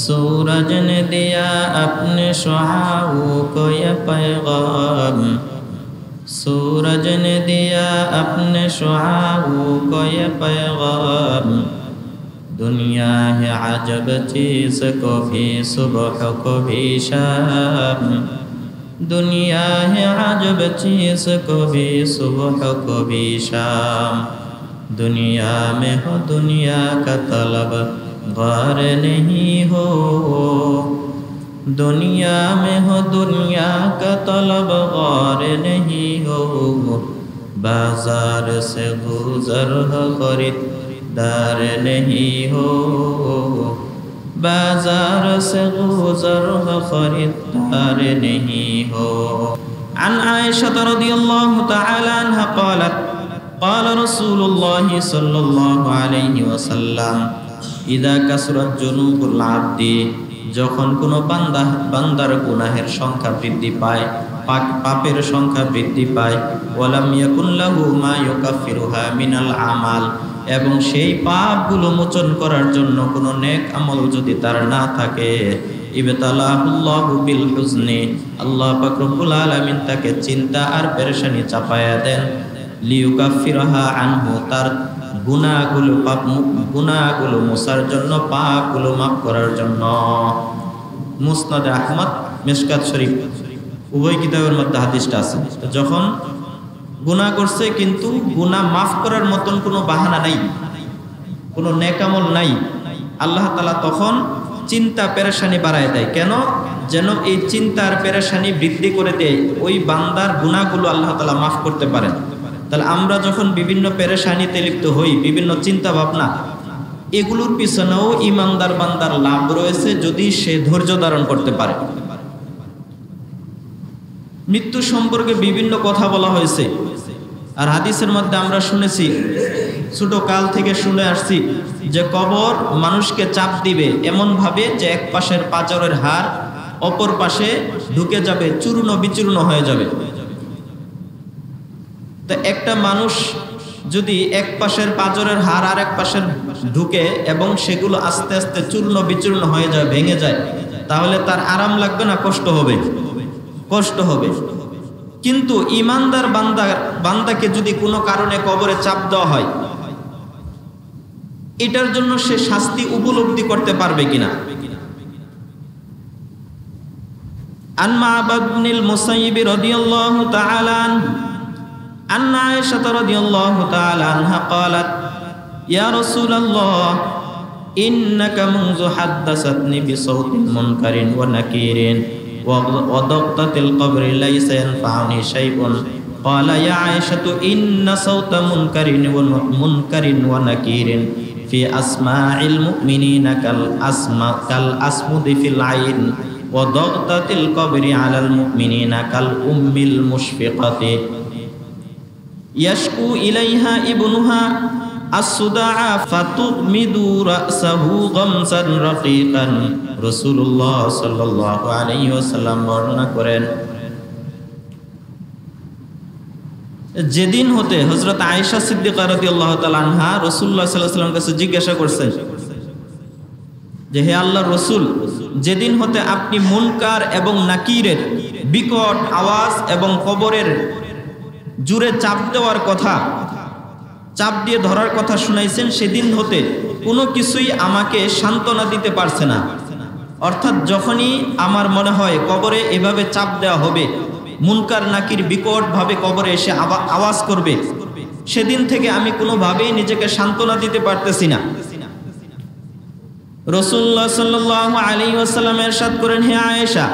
सूरज ने दिया अपने शुआओं को ये पैगाम, सूरज ने दिया अपने शुआओं को ये पैगाम। दुनिया है अजब चीज़, कभी सुबह कभी शाम। दुनिया है अजब चीज़, कभी सुबह कभी शाम। दुनिया में हो दुनिया का तलब, गौर नहीं हो। दुनिया में हो दुनिया का तलब, गौर नहीं हो। बाजार से गुजर हो खरीदार नहीं हो। बाजार से गुजर हो खरीदार नहीं हो। अन आयशा रज़ियल्लाहु तआला अन्हा क़ालत क़ाल रसूलुल्लाह सल्लल्लाहु अलैहि वसल्लम ইদা কাসরাত জুনুবুল আবদি, যখন কোনো বান্দার গুনাহের সংখ্যা বৃদ্ধি পায়, পাপের সংখ্যা বৃদ্ধি পায়, ওয়ালাম ইয়াকুন লাহু মা ইউকাফিরুহা মিনাল আমাল, এবং সেই পাপগুলো মোচন করার জন্য কোনো নেক আমল যদি তার না থাকে, ইবতালাহুল্লাহু বিল হুজনি, আল্লাহ পাক রব্বুল আলামিন তাকে চিন্তা আর পেরেশানি চাপায়া দেন। লিইউকাফিরাহা আনহু, তার গুনাহগুলো মোছার জন্য, পাপগুলো মাফ করার জন্য। মুসনাদে আহমদ, মিশকাত শরীফ উভয় কিতাবের মধ্যে হাদিসটা আছে। যখন গুনাহ করছে কিন্তু গুনাহ মাফ করার মতন কোনো বাহানা নাই, কোনো নেক আমল নাই, আল্লাহ তাআলা তখন চিন্তা পেরেশানি বাড়ায় দেয়। কেন? যেন এই চিন্তার পেরেশানি বৃদ্ধি করে দেয়, ওই বান্দার গুনাহগুলো আল্লাহ তাআলা মাফ করতে পারেন। তাহলে আমরা যখন বিভিন্ন পেরেশানিতে লিপ্ত হই, বিভিন্ন চিন্তা ভাবনা, এগুলোর পিছনেও ইমানদার বান্দার লাভ রয়েছে যদি সে ধৈর্য ধারণ করতে পারে। মৃত্যু সম্পর্কে বিভিন্ন কথা বলা হয়েছে, আর হাদিসের মধ্যে আমরা শুনেছি, ছোট কাল থেকে শুনে আসছি যে কবর মানুষকে চাপ দিবে এমন ভাবে যে এক পাশের পাঁজরের হাড় অপর পাশে ঢুকে যাবে, চূর্ণ বিচূর্ণ হয়ে যাবে। একটা মানুষ যদি এক পাশের পাঁজরের হাড় আর এক পাশের ঢুকে এবং সেগুলো আস্তে আস্তে চূর্ণ বিচূর্ণ হয়ে যায়, ভেঙে যায়, তাহলে তার আরাম লাগবে না কষ্ট হবে? কষ্ট হবে। কিন্তু ইমানদার বান্দাকে যদি কোনো কারণে কবরে চাপ দেওয়া হয়, এটার জন্য সে শাস্তি উপলব্ধি করতে পারবে কিনা? আন মা'বাদ ইবনুল মুসাইয়িব রাদিয়াল্লাহু তাআলা أن عائشة رضي الله تعالى عنها قالت يا رسول الله إنك منذ حدثتني بصوت منكر ونكير وضغطة القبر ليس ينفعني شيء قال يا عائشة إن صوت منكر ونكير في أسماع المؤمنين كالأسمد في العين وضغطة القبر على المؤمنين كالأم المشفقة يشكو إليها ابنها الصداع فتغمد رأسه غمزا رقيقا। রাসূলুল্লাহ সাল্লাল্লাহু আলাইহি ওয়াসাল্লাম বর্ণনা করেন, যেদিন হতে হযরত আয়েশা সিদ্দিকা রাদিয়াল্লাহু তাআলা আনহা রাসূলুল্লাহ সাল্লাল্লাহু আলাইহি ওয়াসাল্লামের কাছে জিজ্ঞাসা করছেন যে হে আল্লাহর রাসূল, যেদিন হতে আপনি মুনকার এবং নাকিরের বিকট আওয়াজ এবং কবরের জুড়ে চাপ দেওয়ার কথা, চাপ দিয়ে ধরার কথা শুনাইছেন, সেদিন হতে কোনো কিছুই আমাকে সান্ত্বনা দিতে পারছে না। অর্থাৎ যখনই আমার মনে হয় কবরে এভাবে চাপ দেওয়া হবে, মুনকার নাকির বিকটভাবে কবরে এসে আওয়াজ করবে, সেদিন থেকে আমি কোনোভাবেই নিজেকে সান্ত্বনা দিতে পারতেছি না। রাসূলুল্লাহ সাল্লাল্লাহু আলাইহি ওয়াসাল্লাম ইরশাদ করেন, হে আয়েশা,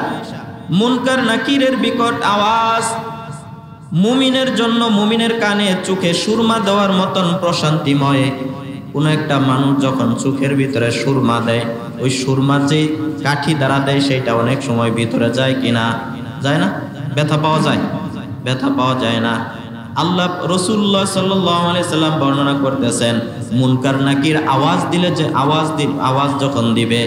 মুনকার নাকিরের বিকট আওয়াজ মুমিনের জন্য, মুমিনের কানে চোখে সুরমা দেওয়ার মতন প্রশান্তিময়। কোন একটা মানুষ যখন চোখের ভিতরে সুরমা দেয়, ওই সুরমা যে কাঠি দ্বারা দেয় সেটা অনেক সময় ভিতরে যায় কিনা? যায় না? ব্যথা পাওয়া যায়? ব্যথা পাওয়া যায় না। আল্লাহ রাসূলুল্লাহ সাল্লাল্লাহু আলাইহি সাল্লাম বর্ণনা করতেছেন, মুনকার নাকির আওয়াজ দিলে যে আওয়াজ যখন দিবে,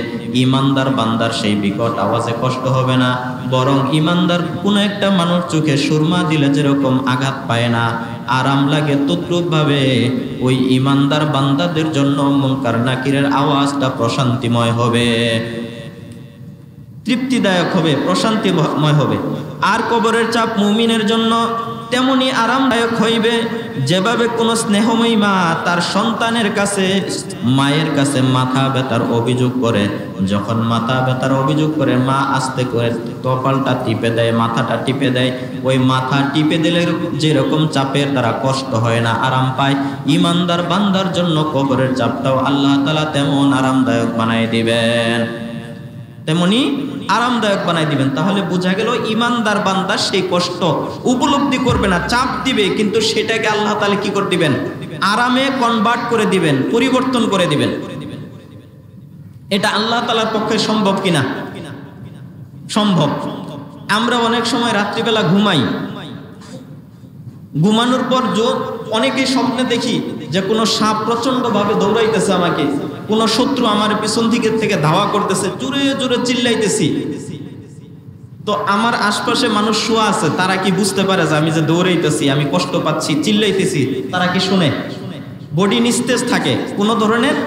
ইমানদার বান্দার সেই বিকট আওয়াজে কষ্ট হবে না, বরং ইমানদার কোন একটা মানুষ চোখে সুরমা দিলে যেরকম আঘাত পায় না, আরাম লাগে, তদ্রূপ ভাবে ওই ইমানদার বান্দাদের জন্য মুনকার নাকিরের আওয়াজটা প্রশান্তিময় হবে। তৃপ্তিদায়ক হবে, প্রশান্তিময় হবে। আর কবরের চাপ মুমিনের জন্য তেমনি আরামদায়ক হইবে যেভাবে কোনো স্নেহময়ী মা তার সন্তানের কাছে, মায়ের কাছে মাথা ব্যথার অভিযোগ করে। যখন মাথা ব্যথার অভিযোগ করে মা আস্তে করে কপালটা টিপে দেয়, মাথাটা টিপে দেয়, ওই মাথা টিপে দিলে যেরকম চাপের দ্বারা কষ্ট হয় না, আরাম পায়, ইমানদার বান্দার জন্য কবরের চাপটাও আল্লাহ তাআলা তেমন আরামদায়ক বানাই দিবেন, তেমনি আরামদায়ক বানাই দিবেন। তাহলে বোঝা গেল ইমানদার বান্দা সেই কষ্ট উপলব্ধি করবে না, চাপ দিবে, কিন্তু সেটাকে আল্লাহ তাআলা কি করে দিবেন? আরামে কনভার্ট করে দিবেন, পরিবর্তন করে দিবেন। এটা আল্লাহ তাআলার পক্ষে সম্ভব কিনা? সম্ভব। আমরা অনেক সময় রাত্রিবেলা ঘুমাই, ঘুমানোর পর অনেকেই স্বপ্নে দেখি যে কোনো সাপ প্রচন্ড ভাবে দৌড়াইতেছে আমাকে, কোনো শত্রু আমার পিছন দিকের থেকে ধাওয়া করতেছে, জোরে জোরে চিল্লাইতেছি। তো আমার আশপাশে মানুষ শোয়া আছে, তারা কি বুঝতে পারে যে আমি যে দৌড়াইতেছি, আমি কষ্ট পাচ্ছি, চিল্লাইতেছি? তারা কি শুনে? বডি নিস্তেজ থাকে, কোনো ধরনের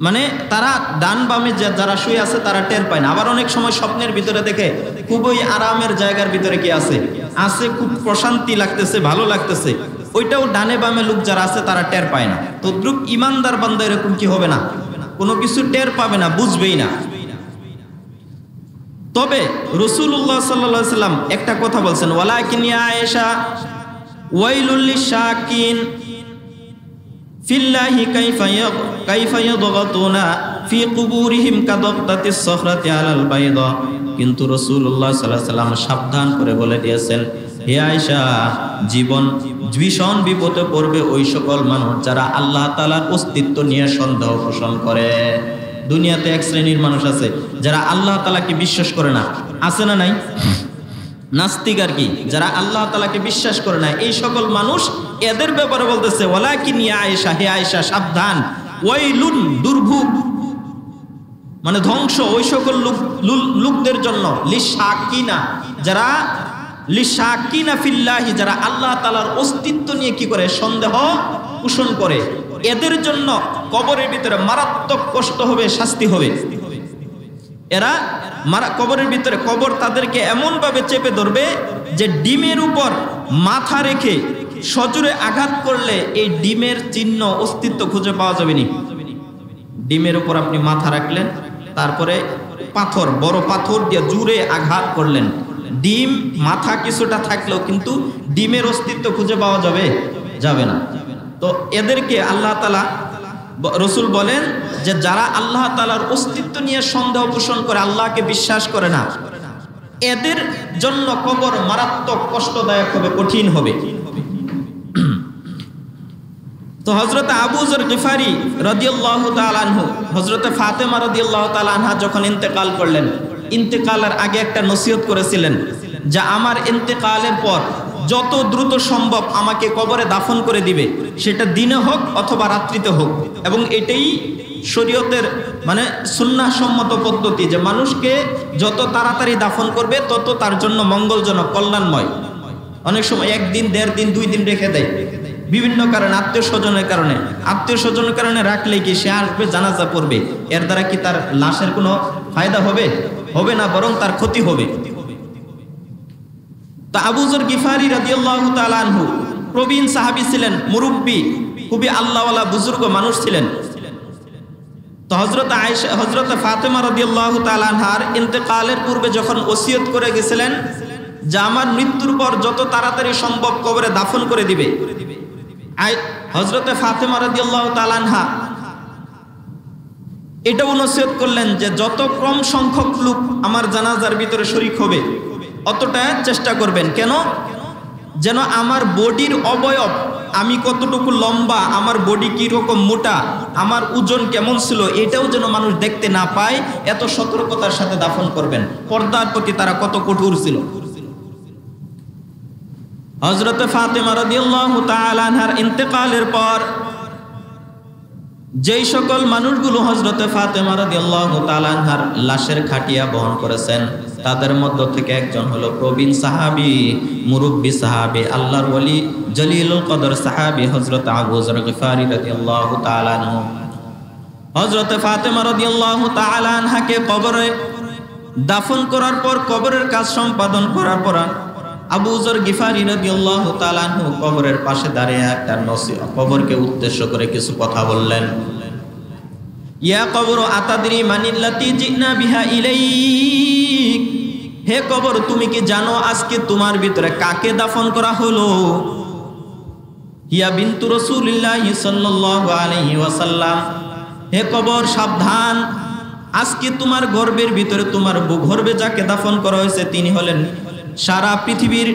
মানে তারা ডান বামে যারা শুয়ে আছে তারা টের পায় না। আবার অনেক সময় স্বপ্নের ভিতরে দেখে খুবই আরামের জায়গার ভিতরে কি আছে, খুব প্রশান্তি লাগতেছে, ভালো লাগতেছে, ওইটাও ডানে বামে লোক যারা আছে তারা টের পায় না। তো দ্রুপ ইমানদার বান্দা এরকম কি হবে না, কোনো কিছু টের পাবে না, বুঝবেই না। তবে রাসূলুল্লাহ সাল্লাল্লাহু আলাইহি সাল্লাম একটা কথা বলছেন, ওয়ালাকিন ইয়া আয়েশা ওয়াইলুল লিশাকিন ফিল্লাহি কাইফা ইয়াদগাতুনা ফি কুবুরিহিম কাদাতাতিস সখরাতি আলাল বাইদা। কিন্তু রাসূলুল্লাহ সাল্লাল্লাহু আলাইহি সাল্লাম সাবধান করে বলে দিয়েছেন, হে আয়েশা, জীবন ভীষণ বিপদে পড়বে ওই সকল মানুষ যারা আল্লাহ তাআলার অস্তিত্ব নিয়ে সন্দেহ পোষণ করে। দুনিয়াতে এক শ্রেণীর মানুষ আছে যারা আল্লাহ তাআলাকে বিশ্বাস করে না, আছে না নাই? নাস্তিক আর কি, যারা আল্লাহ তাআলাকে বিশ্বাস করে না, এই সকল মানুষ, এদের ব্যাপারে বলতেছে ওয়ালাকিন ইয়া আয়েশা, হে আয়েশা সাবধান, ওয়াইলুন দুর্ভোগ মানে ধ্বংস ওই সকল লোকদের জন্য, লিশাকিনা যারা লিশাকিনা ফিল্লাহি যারা আল্লাহ তাআলার অস্তিত্ব নিয়ে কি করে সন্দেহ পোষণ করে, এদের জন্য কবরের ভিতরে মারাত্মক কষ্ট হবে, শাস্তি হবে। এরা কবরের ভিতরে, কবর তাদেরকে এমন ভাবে চেপে ধরবে যে ডিমের উপর মাথা রেখে সজোরে আঘাত করলে এই ডিমের চিহ্ন অস্তিত্ব খুঁজে পাওয়া যাবে না। ডিমের উপর আপনি মাথা রাখলেন, তারপরে পাথর, বড় পাথর দিয়ে জুড়ে আঘাত করলেন, ডিম মাথা কিছুটা থাকলেও কিন্তু ডিমের অস্তিত্ব খুঁজে পাওয়া যাবে না। তো এদেরকে আল্লাহ তাআলা, রাসূল বলেন যে যারা আল্লাহ তাআলার অস্তিত্ব নিয়ে সন্দেহ পোষণ করে, আল্লাহকে বিশ্বাস করে না, এদের জন্য কবর মারাত্মক কষ্টদায়ক হবে, কঠিন হবে। তো হযরত আবু যর গিফারি রাদিয়াল্লাহু তাআলা আনহু, হযরত ফাতেমা রাদিয়াল্লাহু তাআলা আনহা যখন ইন্তেকাল করলেন, ইন্তেকালের আগে একটা নসিহত করেছিলেন যে আমার ইন্তেকালের পর যত দ্রুত সম্ভব আমাকে কবরে দাফন করে দিবে, সেটা দিনে হোক অথবা রাত্রিতে হোক। এবং এটাই শরীয়তের মানে সুন্নাহ সম্মত পদ্ধতি, যে মানুষকে যত তাড়াতাড়ি দাফন করবে তত তার জন্য মঙ্গলজনক, কল্যাণময়। অনেক সময় একদিন, 1.5 দিন, 2 দিন রেখে দেয় বিভিন্ন কারণে, আত্মীয় স্বজনের কারণে রাখলে কি সে আসবে, জানাজা পড়বে, এর দ্বারা কি তার লাশের কোনো ফায়দা হবে না, বরং তার ক্ষতি হবে। তা আবু যর গিফারি রাদিয়াল্লাহু তাআলা আনহু প্রবীণ সাহাবী ছিলেন, মুরব্বী, খুবই আল্লাহওয়ালা বুজুর্গ মানুষ ছিলেন। তো হযরত ফাতেমা রাদিয়াল্লাহু তাআলা আনহার ইন্তেকালের পূর্বে যখন ওসিয়ত করে গেছিলেন যে আমার মৃত্যুর পর যত তাড়াতাড়ি সম্ভব কবরে দাফন করে দিবে, হযরত ফাতেমা রাদিয়াল্লাহু তাআলা আনহা এটাও নসিহত করলেন যে যত কম সংখ্যক লোক আমার জানাজার ভিতরে শরীক হবে অতটা চেষ্টা করবেন। কেন? যেন আমার বডির অবয়ব, আমি কতটুকু লম্বা, আমার বডি কিরকম মোটা, আমার ওজন কেমন ছিল, এটাও যেন মানুষ দেখতে না পায়, এত সতর্কতার সাথে দাফন করবেন। পর্দার প্রতি তারা কত কঠোর ছিল। হযরত ফাতেমা রাদিয়াল্লাহু তাআলা আনহার ইন্তেকালের পর যেই সকল মানুষগুলো হযরত ফাতেমা রাদিয়াল্লাহু তাআলা আনহার লাশের খাটিয়া বহন করেছেন, তাদের মধ্য থেকে একজন হলো প্রবীণ সাহাবী, মুরব্বী সাহাবী, আল্লাহর ওলি, জলিলুল কদর সাহাবী হযরত আবু যর গিফারি রাদিয়াল্লাহু তাআলা আনহু। হযরত ফাতেমা রাদিয়াল্লাহু তাআলা আনহাকে কবরে দাফন করার পর কবরের কাজ সম্পাদন করার পর আবু যর গিফারি রাদিয়াল্লাহু তাআলা আনহু কবরের পাশে দাঁড়িয়ে একটা নসিহত, কবরকে উদ্দেশ্য করে কিছু কথা বললেন। ইয়া কবর আতাদরি মানিল্লাতি জিনা বিহা ইলাইক, হে কবর তুমি কি জানো আজকে তোমার ভিতরে কাকে দাফন করা হলো? ইয়া বিনতু রাসূলিল্লাহি সাল্লাল্লাহু আলাইহি ওয়াসাল্লাম, হে কবর সাবধান, আজকে তোমার গর্ভের ভিতরে তোমার ভূগর্ভে যাকে দাফন করা হয়েছে তিনি হলেন সারা পৃথিবীর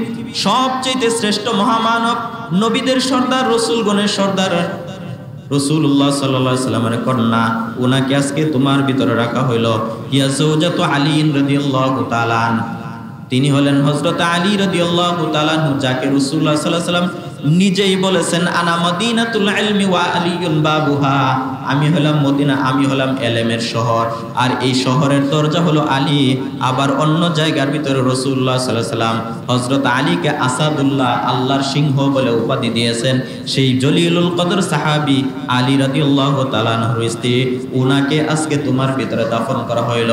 সবচেয়ে শ্রেষ্ঠ মহামানব, নবীদের সর্দার, রসুলগণের সর্দার রাসূলুল্লাহ সাল্লাল্লাহু আলাইহি ওয়াসাল্লামের কন্যা, ওনাকে আজকে তোমার ভিতরে রাখা হইল। ইয়া যাওজাতু আলী রাদিয়াল্লাহু তাআলা, তিনি হলেন হযরত আলী রাদিয়াল্লাহু তাআলা, যাকে রাসূলুল্লাহ সাল্লাল্লাহু আলাইহি ওয়াসাল্লাম নিজেই বলেছেন আনা মদিনাতুল ইলমি ওয়া আলিয়ুন বাবুহা, আমি হলাম মদিনা, আমি হলাম এলেমের শহর, আর এই শহরের দরজা হলো আলী। আবার অন্য জায়গার ভিতরে রাসূলুল্লাহ সাল্লাল্লাহু আলাইহি ওয়াসাল্লাম হযরত আলীকে আসাদুল্লাহ, আল্লাহর সিংহ বলে উপাধি দিয়েছেন। সেই জলিলুল কদর সাহাবী আলী রাদিয়াল্লাহু তাআলা আনহুর স্ত্রী, উনাকে আজকে তোমার ভিতরে দাফন করা হইল।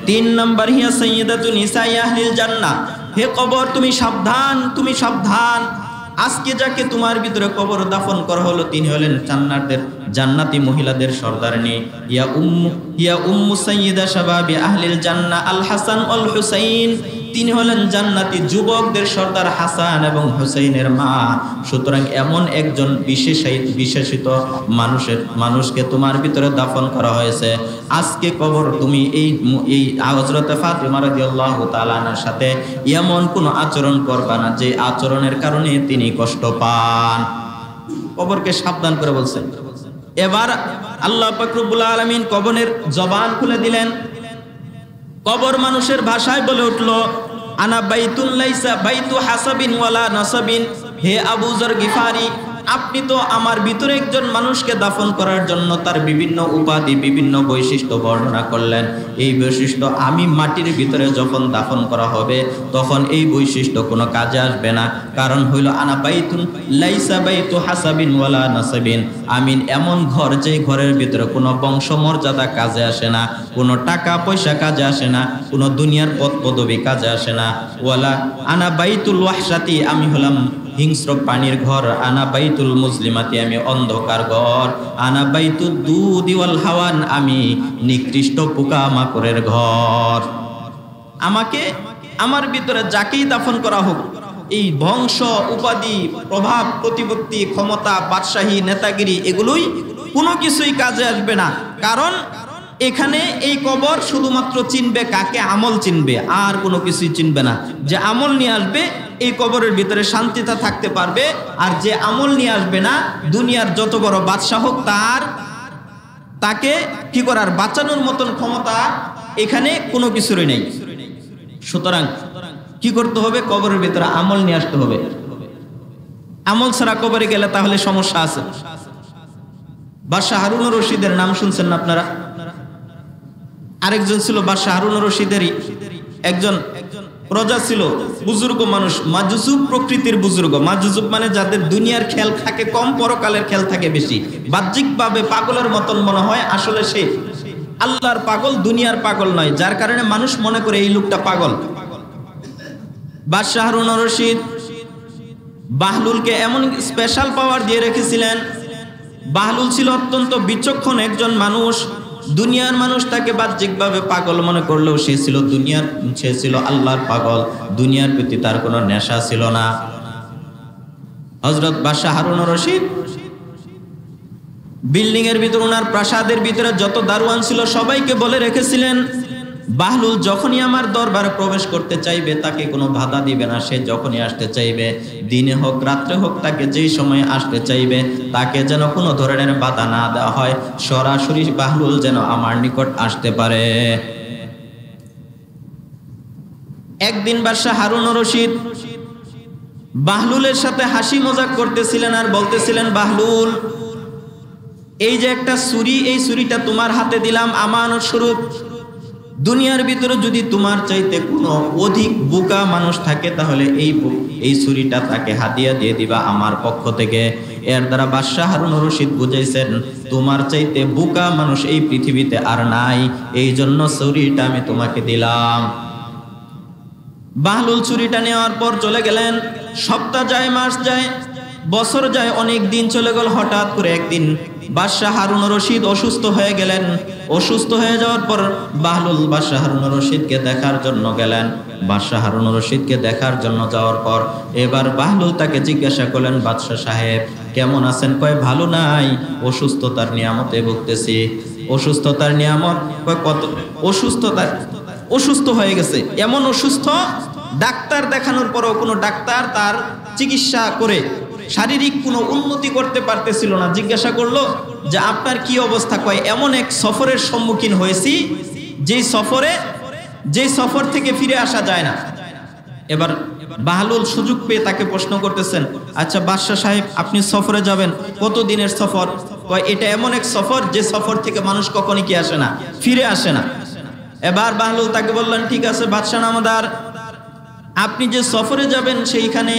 3 নম্বর, হিয়া সাইয়্যিদাতু নিসাই আহলিল জান্নাহ, হে কবর তুমি সাবধান, তুমি সাবধান, আজকে যাকে তোমার ভিতরে কবর দাফন করা হলো তিনি হলেন জান্নাতি মহিলাদের সর্দারনী। ইয়া উম্মু সাইয়্যিদা শাবাবি আহলিল জান্নাহ আল হাসান ওয়াল হুসাইন, তিনি হলেন জান্নাতি যুবকদের সর্দার হাসান এবং হুসাইনের মা। সুতরাং এমন একজন বিশেষিত মানুষকে তোমার ভিতরে দাফন করা হয়েছে। আজকে কবর তুমি এই হযরত ফাতিমা রাদিয়াল্লাহু তাআলা আনহার সাথে এমন কোনো আচরণ করবা না যে আচরণের কারণে তিনি কষ্ট পান। কবরকে সাবধান করে বলছেন। এবার আল্লাহ পাক রব্বুল আলামিন কবরের জবান খুলে দিলেন। কবর মানুষের ভাষায় বলে উঠল, আনা বাইতুন লাইসা বাইতু হাসাবিন ওয়ালা নাসাবিন, হে আবু যর গিফারি, আপনি তো আমার ভিতরে একজন মানুষকে দাফন করার জন্য তার বিভিন্ন উপাধি, বিভিন্ন বৈশিষ্ট্য বর্ণনা করলেন। এই বৈশিষ্ট্য আমি মাটির ভিতরে যখন দাফন করা হবে তখন এই বৈশিষ্ট্য কোনো কাজে আসবে না। কারণ হইল আনা বাইতুন লাইসা বাইতু হাসাবিন ওয়ালা নাসাবিন, আমি এমন ঘর যে ঘরের ভিতরে কোনো বংশমর্যাদা কাজে আসে না, কোনো টাকা পয়সা কাজে আসে না, কোনো দুনিয়ার পদ পদবি কাজে আসে না। ওয়ালা আনা বাইতুল ওয়াহশাতি, আমি হলাম হিংস্র প্রাণীর ঘর। আনা বাইতুল মুসলিমাতি, আমি অন্ধকার ঘর। আনা বাইতুদ দুদি ওয়াল হাওয়ান, আমি নিকৃষ্ট পোকামাকড়ের ঘর। আমাকে আমার ভিতরে যাকেই দাফন করা হোক, এই বংশ, উপাধি, প্রভাব, প্রতিপত্তি, ক্ষমতা, বাদশাহী, নেতাগিরি, এগুলোই কোনো কিছুই কাজে আসবে না। কারণ এখানে এই কবর শুধুমাত্র চিনবে কাকে? আমল চিনবে, আর কোনো কিছুই চিনবে না। যে আমল নিয়ে আসবে এই কবরের ভিতরে শান্তিতে থাকতে পারবে, আর যে আমল নিয়ে আসবে না, দুনিয়ার যত বড় বাদশাহ হোক তাকে কি করার বাঁচানোর মতন ক্ষমতা এখানে কোনো কিছুরই নেই। সুতরাং কি করতে হবে? কবরের ভিতরে আমল নিয়ে আসতে হবে। আমল ছাড়া কবরে গেলে তাহলে সমস্যা আছে। বাদশাহ হারুন রশিদের নাম শুনছেন না আপনারা? আরেকজন ছিল বাদশাহ হারুন রশিদেরই একজন প্রজা ছিল, বুজুর্গ মানুষ, মাজুজুব প্রকৃতির বুজুর্গ। মাজুজুব মানে যাদের দুনিয়ার খেয়াল থাকে কম, পরকালের খেয়াল থাকে বেশি। বাহ্যিকভাবে পাগলের মতন মনে হয়, আসলে সে আল্লাহর পাগল, দুনিয়ার পাগল নয়, যার কারণে মানুষ মনে করে এই লোকটা পাগল। বাদশাহ হারুন রশিদ বাহলুলকে এমন স্পেশাল পাওয়ার দিয়ে রেখেছিলেন। বাহলুল ছিল অত্যন্ত বিচক্ষণ একজন মানুষ। দুনিয়ার মানুষ তাকে বাহ্যিকভাবে পাগল মনে করলেও সে ছিল আল্লাহর পাগল। দুনিয়ার প্রতি তার কোনো নেশা ছিল না। হযরত বাদশাহ হারুন রশিদ বিল্ডিং এর ভিতরে, ওনার প্রাসাদের ভিতরে যত দারোয়ান ছিল সবাইকে বলে রেখেছিলেন, বাহলুল যখনই আমার দরবারে প্রবেশ করতে চাইবে তাকে কোনো বাধা দিবে না। সে যখনই আসতে চাইবে, দিনে হোক রাত্রে হোক, তাকে যেই সময় আসতে চাইবে তাকে যেন কোনো ধরনের বাধা না দেওয়া হয়, সরাসরি বাহলুল যেন আমার নিকট আসতে পারে। একদিন বাদশাহ হারুন রশিদ বাহলুলের সাথে হাসি মজাক করতেছিলেন আর বলতেছিলেন, বাহলুল, এই যে একটা ছুরি, এই ছুরিটা তোমার হাতে দিলাম আমানত স্বরূপ। দুনিয়ার ভিতরে যদি তোমার চাইতে কোনো অধিক বোকা মানুষ থাকে তাহলে এই ছুরিটা তাকে হাদিয়া দিয়ে দিবা আমার পক্ষ থেকে। এর দ্বারা বাদশাহ হারুন রশিদ বুঝাইছেন তোমার চাইতে বোকা মানুষ এই পৃথিবীতে আর নাই, এই জন্য ছুরিটা আমি তোমাকে দিলাম। বাহলুল ছুরিটা নেওয়ার পর চলে গেলেন। সপ্তাহ যায়, মাস যায়, বছর যায়, অনেক দিন চলে গেল। হঠাৎ করে একদিন বাদশাহ হারুন রশিদ অসুস্থ হয়ে গেলেন। অসুস্থ হয়ে যাওয়ার পর বাহলুল বাদশাহ হারুন রশিদকে দেখার জন্য গেলেন। বাদশাহ হারুন রশিদকে দেখার জন্য যাওয়ার পর এবার বাহলুল তাকে জিজ্ঞাসা করলেন, বাদশাহ সাহেব কেমন আছেন? কয় ভালো নাই, অসুস্থতার নিয়ামতে ভুগতেছি। অসুস্থতার নিয়ামত? কয় কত? অসুস্থ হয়ে গেছে, এমন অসুস্থ ডাক্তার দেখানোর পরও কোনো ডাক্তার তার চিকিৎসা করে শারীরিক কোনো উন্নতি করতে পারতেছিল না। জিজ্ঞাসা করলো যে আপনার কি অবস্থা? কয় এমন এক সফরের সম্মুখীন হয়েছি যেই সফর থেকে ফিরে আসা যায় না। এবার বাহলুল সুযোগ পেয়ে তাকে প্রশ্ন করতেছেন, আচ্ছা বাদশাহ সাহেব আপনি সফরে যাবেন, কত দিনের সফর? কয় এটা এমন এক সফর যে সফর থেকে মানুষ কখনই কি আসে না, ফিরে আসে না। এবার বাহলুল তাকে বললেন, ঠিক আছে বাদশাহ নামদার, আপনি যে সফরে যাবেন সেইখানে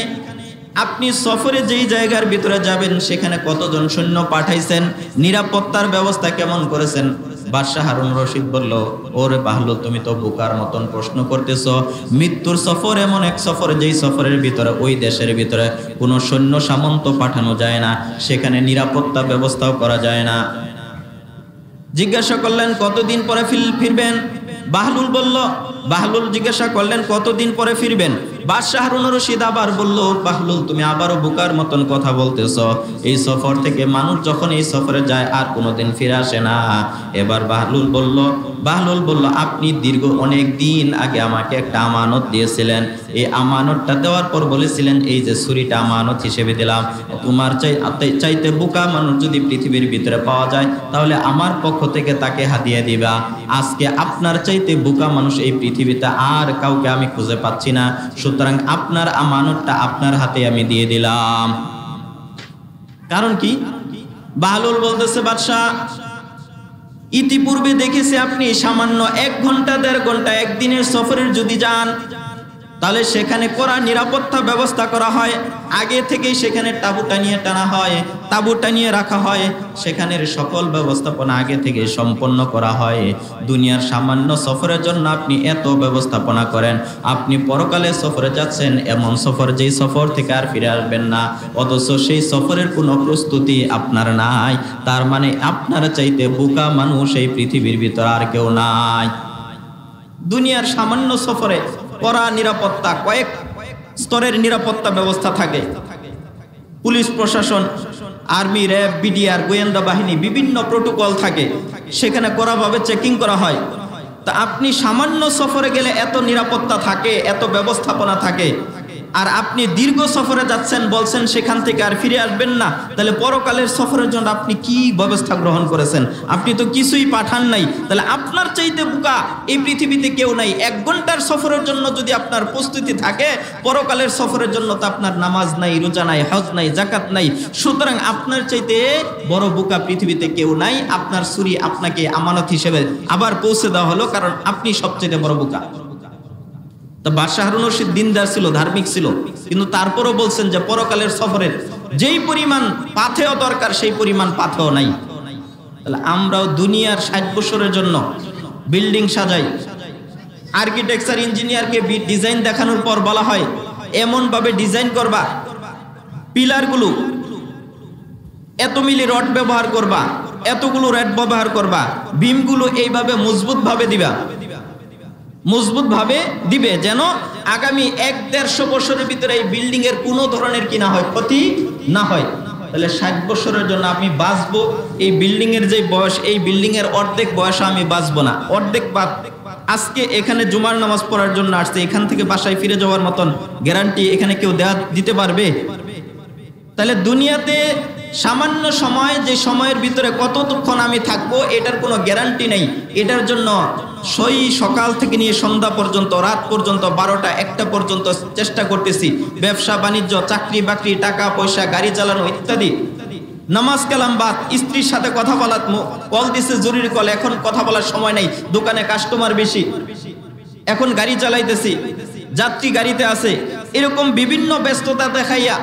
আপনি সফরে যেই জায়গার ভিতরে যাবেন সেখানে কতজন সৈন্য পাঠাইছেন, নিরাপত্তার ব্যবস্থা কেমন করেছেন? বাদশাহ হারুন রশিদ বলল, ওরে বাহলুল তুমি তো বোকার মতন প্রশ্ন করতেছ। মৃত্যুর সফর এমন এক সফর যেই সফরের ভিতরে ওই দেশের ভিতরে কোনো সৈন্য সামন্ত পাঠানো যায় না, সেখানে নিরাপত্তা ব্যবস্থাও করা যায় না। জিজ্ঞাসা করলেন কতদিন পরে ফিরবেন? বাহলুল জিজ্ঞাসা করলেন কতদিন পরে ফিরবেন? বাদশাহ হারুন রশিদ আবার বলল, বাহলুল তুমি আবারও বোকার মতন কথা বলতেছ। এই সফর থেকে মানুষ যখন এই সফরে যায় আর কোনোদিন ফিরে আসে না। এবার বাহলুল বলল আপনি দীর্ঘ অনেক দিন আগে আমাকে একটা আমানত দিয়েছিলেন, এই আমানতটা দেওয়ার পর বলেছিলেন এই যে ছুরিটা আমানত হিসেবে দিলাম, তোমার চাইতে বোকা মানুষ যদি পৃথিবীর ভিতরে পাওয়া যায় তাহলে আমার পক্ষ থেকে তাকে হাদিয়া দিবা। আজকে আপনার চাইতে বোকা মানুষ এই পৃথিবীতে আর কাউকে আমি খুঁজে পাচ্ছি না, সুতরাং আপনার আমানতটা আপনার হাতে আমি দিয়ে দিলাম। কারণ কি? বাহলুল বলতেছে, বাদশাহ ইতিপূর্বে দেখেছি আপনি সামান্য 1 ঘন্টা 1.5 ঘন্টা একদিনের সফরের যদি যান তাহলে সেখানে কড়া নিরাপত্তা ব্যবস্থা করা হয়, আগে থেকেই সেখানে তাঁবু টানিয়ে রাখা হয়, সেখানের সকল ব্যবস্থাপনা আগে থেকে সম্পন্ন করা হয়। দুনিয়ার সামান্য সফরের জন্য আপনি এত ব্যবস্থাপনা করেন, আপনি পরকালে সফরে যাচ্ছেন, এমন সফর যেই সফর থেকে আর ফিরে আসবেন না, অথচ সেই সফরের কোনো প্রস্তুতি আপনার নাই। তার মানে আপনার চাইতে বোকা মানুষ এই পৃথিবীর ভিতর আর কেউ নাই। দুনিয়ার সামান্য সফরে কড়া নিরাপত্তা, কয়েক স্তরের নিরাপত্তা ব্যবস্থা থাকে, পুলিশ প্রশাসন, আর্মি, র্যাব, বিডিআর, গোয়েন্দা বাহিনী, বিভিন্ন প্রোটোকল থাকে, সেখানে কড়াভাবে চেকিং করা হয়। তা আপনি সামান্য সফরে গেলে এত নিরাপত্তা থাকে, এত ব্যবস্থাপনা থাকে, আর আপনি দীর্ঘ সফরে যাচ্ছেন, বলছেন সেখান থেকে আর ফিরে আসবেন না, তাহলে পরকালের সফরের জন্য আপনি কি ব্যবস্থা গ্রহণ করেছেন? আপনি তো কিছুই পাঠান নাই। তাহলে আপনার চাইতে বোকা এই পৃথিবীতে কেউ নাই। 1 ঘন্টার সফরের জন্য যদি আপনার প্রস্তুতি থাকে, পরকালের সফরের জন্য তো আপনার নামাজ নাই, রোজা নাই, হজ নাই, জাকাত নাই, সুতরাং আপনার চাইতে বড় বোকা পৃথিবীতে কেউ নাই। আপনার ছুরি আপনাকে আমানত হিসেবে আবার পৌঁছে দেওয়া হলো, কারণ আপনি সবচেয়ে বড় বোকা। তো বাদশাহ হারুন রশিদ দিনদার ছিল, ধার্মিক ছিল, কিন্তু তারপরও বলছেন যে পরকালের সফরের যেই পরিমাণ পাথেয় দরকার সেই পরিমাণ পাথেয় নাই। তাহলে আমরাও দুনিয়ার 60 বছরের জন্য বিল্ডিং সাজাই, আর্কিটেকচার ইঞ্জিনিয়ারকে ডিজাইন দেখানোর পর বলা হয় এমন ভাবে ডিজাইন করবা, পিলারগুলো এত মিলি রড ব্যবহার করবা, এতগুলো রড ব্যবহার করবা, বিমগুলো এইভাবে মজবুত ভাবে দিবে যেন আগামী 1-150 বছরের ভিতরে এই বিল্ডিং এর কোনো ধরনের কি না হয়, ক্ষতি না হয়। তাহলে 60 বছরের জন্য আমি বাঁচবো, এই বিল্ডিং এর যে বয়স, এই বিল্ডিং এর অর্ধেক বয়স আমি বাঁচবো না, অর্ধেক বাদ। আজকে এখানে জুমার নামাজ পড়ার জন্য আসছে, এখান থেকে বাসায় ফিরে যাওয়ার মতন গ্যারান্টি এখানে কেউ দিতে পারবে? তাহলে দুনিয়াতে সামান্য সময়, যে সময়ের ভিতরে কতক্ষণ আমি থাকবো এটার কোনো গ্যারান্টি নেই। এটার জন্য সকাল থেকে নিয়ে সন্ধ্যা পর্যন্ত, রাত পর্যন্ত, 12টা 1টা পর্যন্ত চেষ্টা করতেছি, ব্যবসা বাণিজ্য, চাকরি বাকরি, টাকা পয়সা, গাড়ি চালানো ইত্যাদি, নামাজ কালাম বাদ, স্ত্রীর সাথে কথা বলা, কল দিছে জরুরি কল, এখন কথা বলার সময় নাই, দোকানে কাস্টমার বেশি, এখন গাড়ি চালাইতেছি, যাত্রী গাড়িতে আছে, এরকম বিভিন্ন ব্যস্ততা দেখাইয়া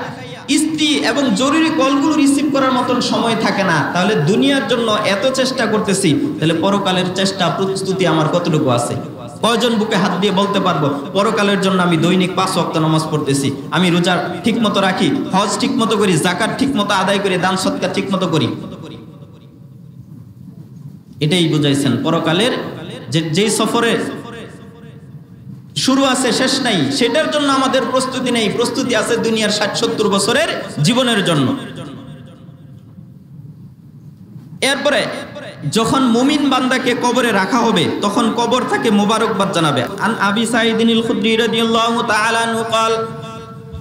স্ত্রী এবং জরুরি কলগুলো রিসিভ করার মতন সময় থাকে না, তাহলে দুনিয়ার জন্য এত চেষ্টা করতেছি, তাহলে পরকালের চেষ্টা প্রস্তুতি আমার কতটুকু আছে? কয়জন বুকে হাত দিয়ে বলতে পারবো পরকালের জন্য আমি দৈনিক 5 ওয়াক্ত নামাজ পড়তেছি, আমি রোজা ঠিক মতো রাখি, হজ ঠিক মতো করি, যাকাত ঠিক মতো আদায় করি, দান সদকা ঠিক মতো করি? এটাই বুঝাইছেন পরকালের যে সফরে শুরু আছে শেষ নাই, সেটার জন্য আমাদের প্রস্তুতি নেই, প্রস্তুতি আছে দুনিয়ার 60-70 বছরের জীবনের জন্য। এরপরে যখন মুমিন বান্দাকে কবরে রাখা হবে তখন কবর তাকে মোবারকবাদ জানাবে। আন আবি সাঈদিনিল খুদরি রাদিয়াল্লাহু তাআলা আনহু قال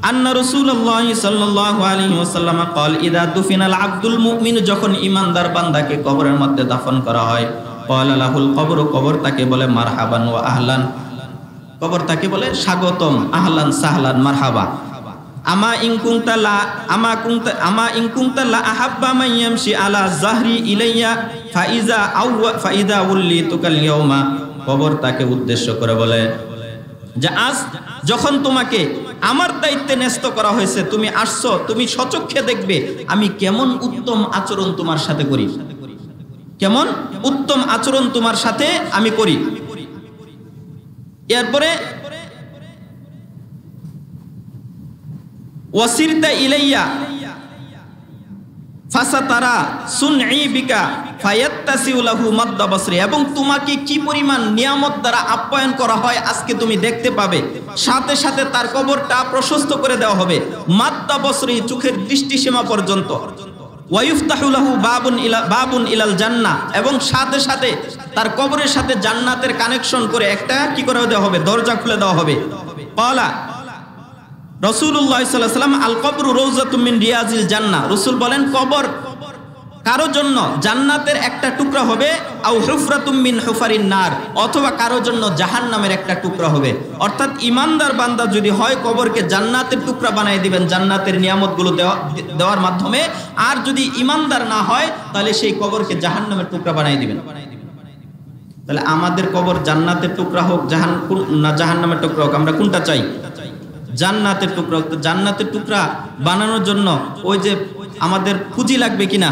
আন্না রাসূলুল্লাহ সাল্লাল্লাহু আলাইহি ওয়াসাল্লাম قال ইযা দুফিনাল আবদুল মুমিন, যখন ঈমানদার বান্দাকে কবরের মধ্যে দাফন করা হয়, قال লাহুল কবর, কবর তাকে বলে মারহাবান ওয়া আহলান, কবর তাকে বলে স্বাগতম, আহলান সাহলান মারহাবা। আমা ইন কুনতা লা আহাব্বা মান ইয়ামশি আলা যাহরি ইলাইয়া ফাইদা উল্লিতুকাল ইয়াউমা, কবর তাকে উদ্দেশ্য করে বলে যে আজ যখন তোমাকে আমার দায়িত্বে ন্যস্ত করা হয়েছে, তুমি আসছো, তুমি সচক্ষে দেখবে আমি কেমন উত্তম আচরণ তোমার সাথে করি, কেমন উত্তম আচরণ তোমার সাথে আমি করি। এরপরে ওয়াসিরতা ইলাইয়া ফাসাতারা সুনঈ বিকা ফায়াত্তাসিউ লাহু মাদ্দা বসরি, এবং তোমাকে কি পরিমাণ নিয়ামত দ্বারা আপ্যায়ন করা হয় আজকে তুমি দেখতে পাবে, সাথে সাথে তার কবরটা প্রশস্ত করে দেওয়া হবে মাদ্দা বসরি, চোখের দৃষ্টিসীমা পর্যন্ত। ওয়ায়ুফতাহু লাহু বাবুন ইলাল জান্নাহ, এবং সাথে সাথে তার কবরের সাথে জান্নাতের কানেকশন করে একটা কি করে দেওয়া হবে, দরজা খুলে দেওয়া হবে। ক্বালা রাসূলুল্লাহ সাল্লাল্লাহু আলাইহি ওয়াসাল্লাম আল কবরু রাউযাতুম মিন রিয়াজিল জান্নাহ, রাসূল বলেন কবর কারো জন্য জান্নাতের একটা টুকরা হবে, আও হুফরাতুম মিন হুফারিন নার, অথবা কারো জন্য জাহান্নামের একটা টুকরা হবে। অর্থাৎ ঈমানদার বান্দা যদি হয় কবরকে জান্নাতের টুকরা বানিয়ে দিবেন জান্নাতের নিয়ামতগুলো দেওয়ার মাধ্যমে, আর যদি ঈমানদার না হয় তাহলে সেই কবরকে জাহান্নামের টুকরা বানিয়ে দিবেন। তাহলে আমাদের কবর জান্নাতের টুকরা হোক না জাহান্নামের টুকরা হোক, আমরা কোনটা চাই? জান্নাতের টুকরা। জান্নাতের টুকরা বানানোর জন্য ওই যে আমাদের পুঁজি লাগবে কিনা,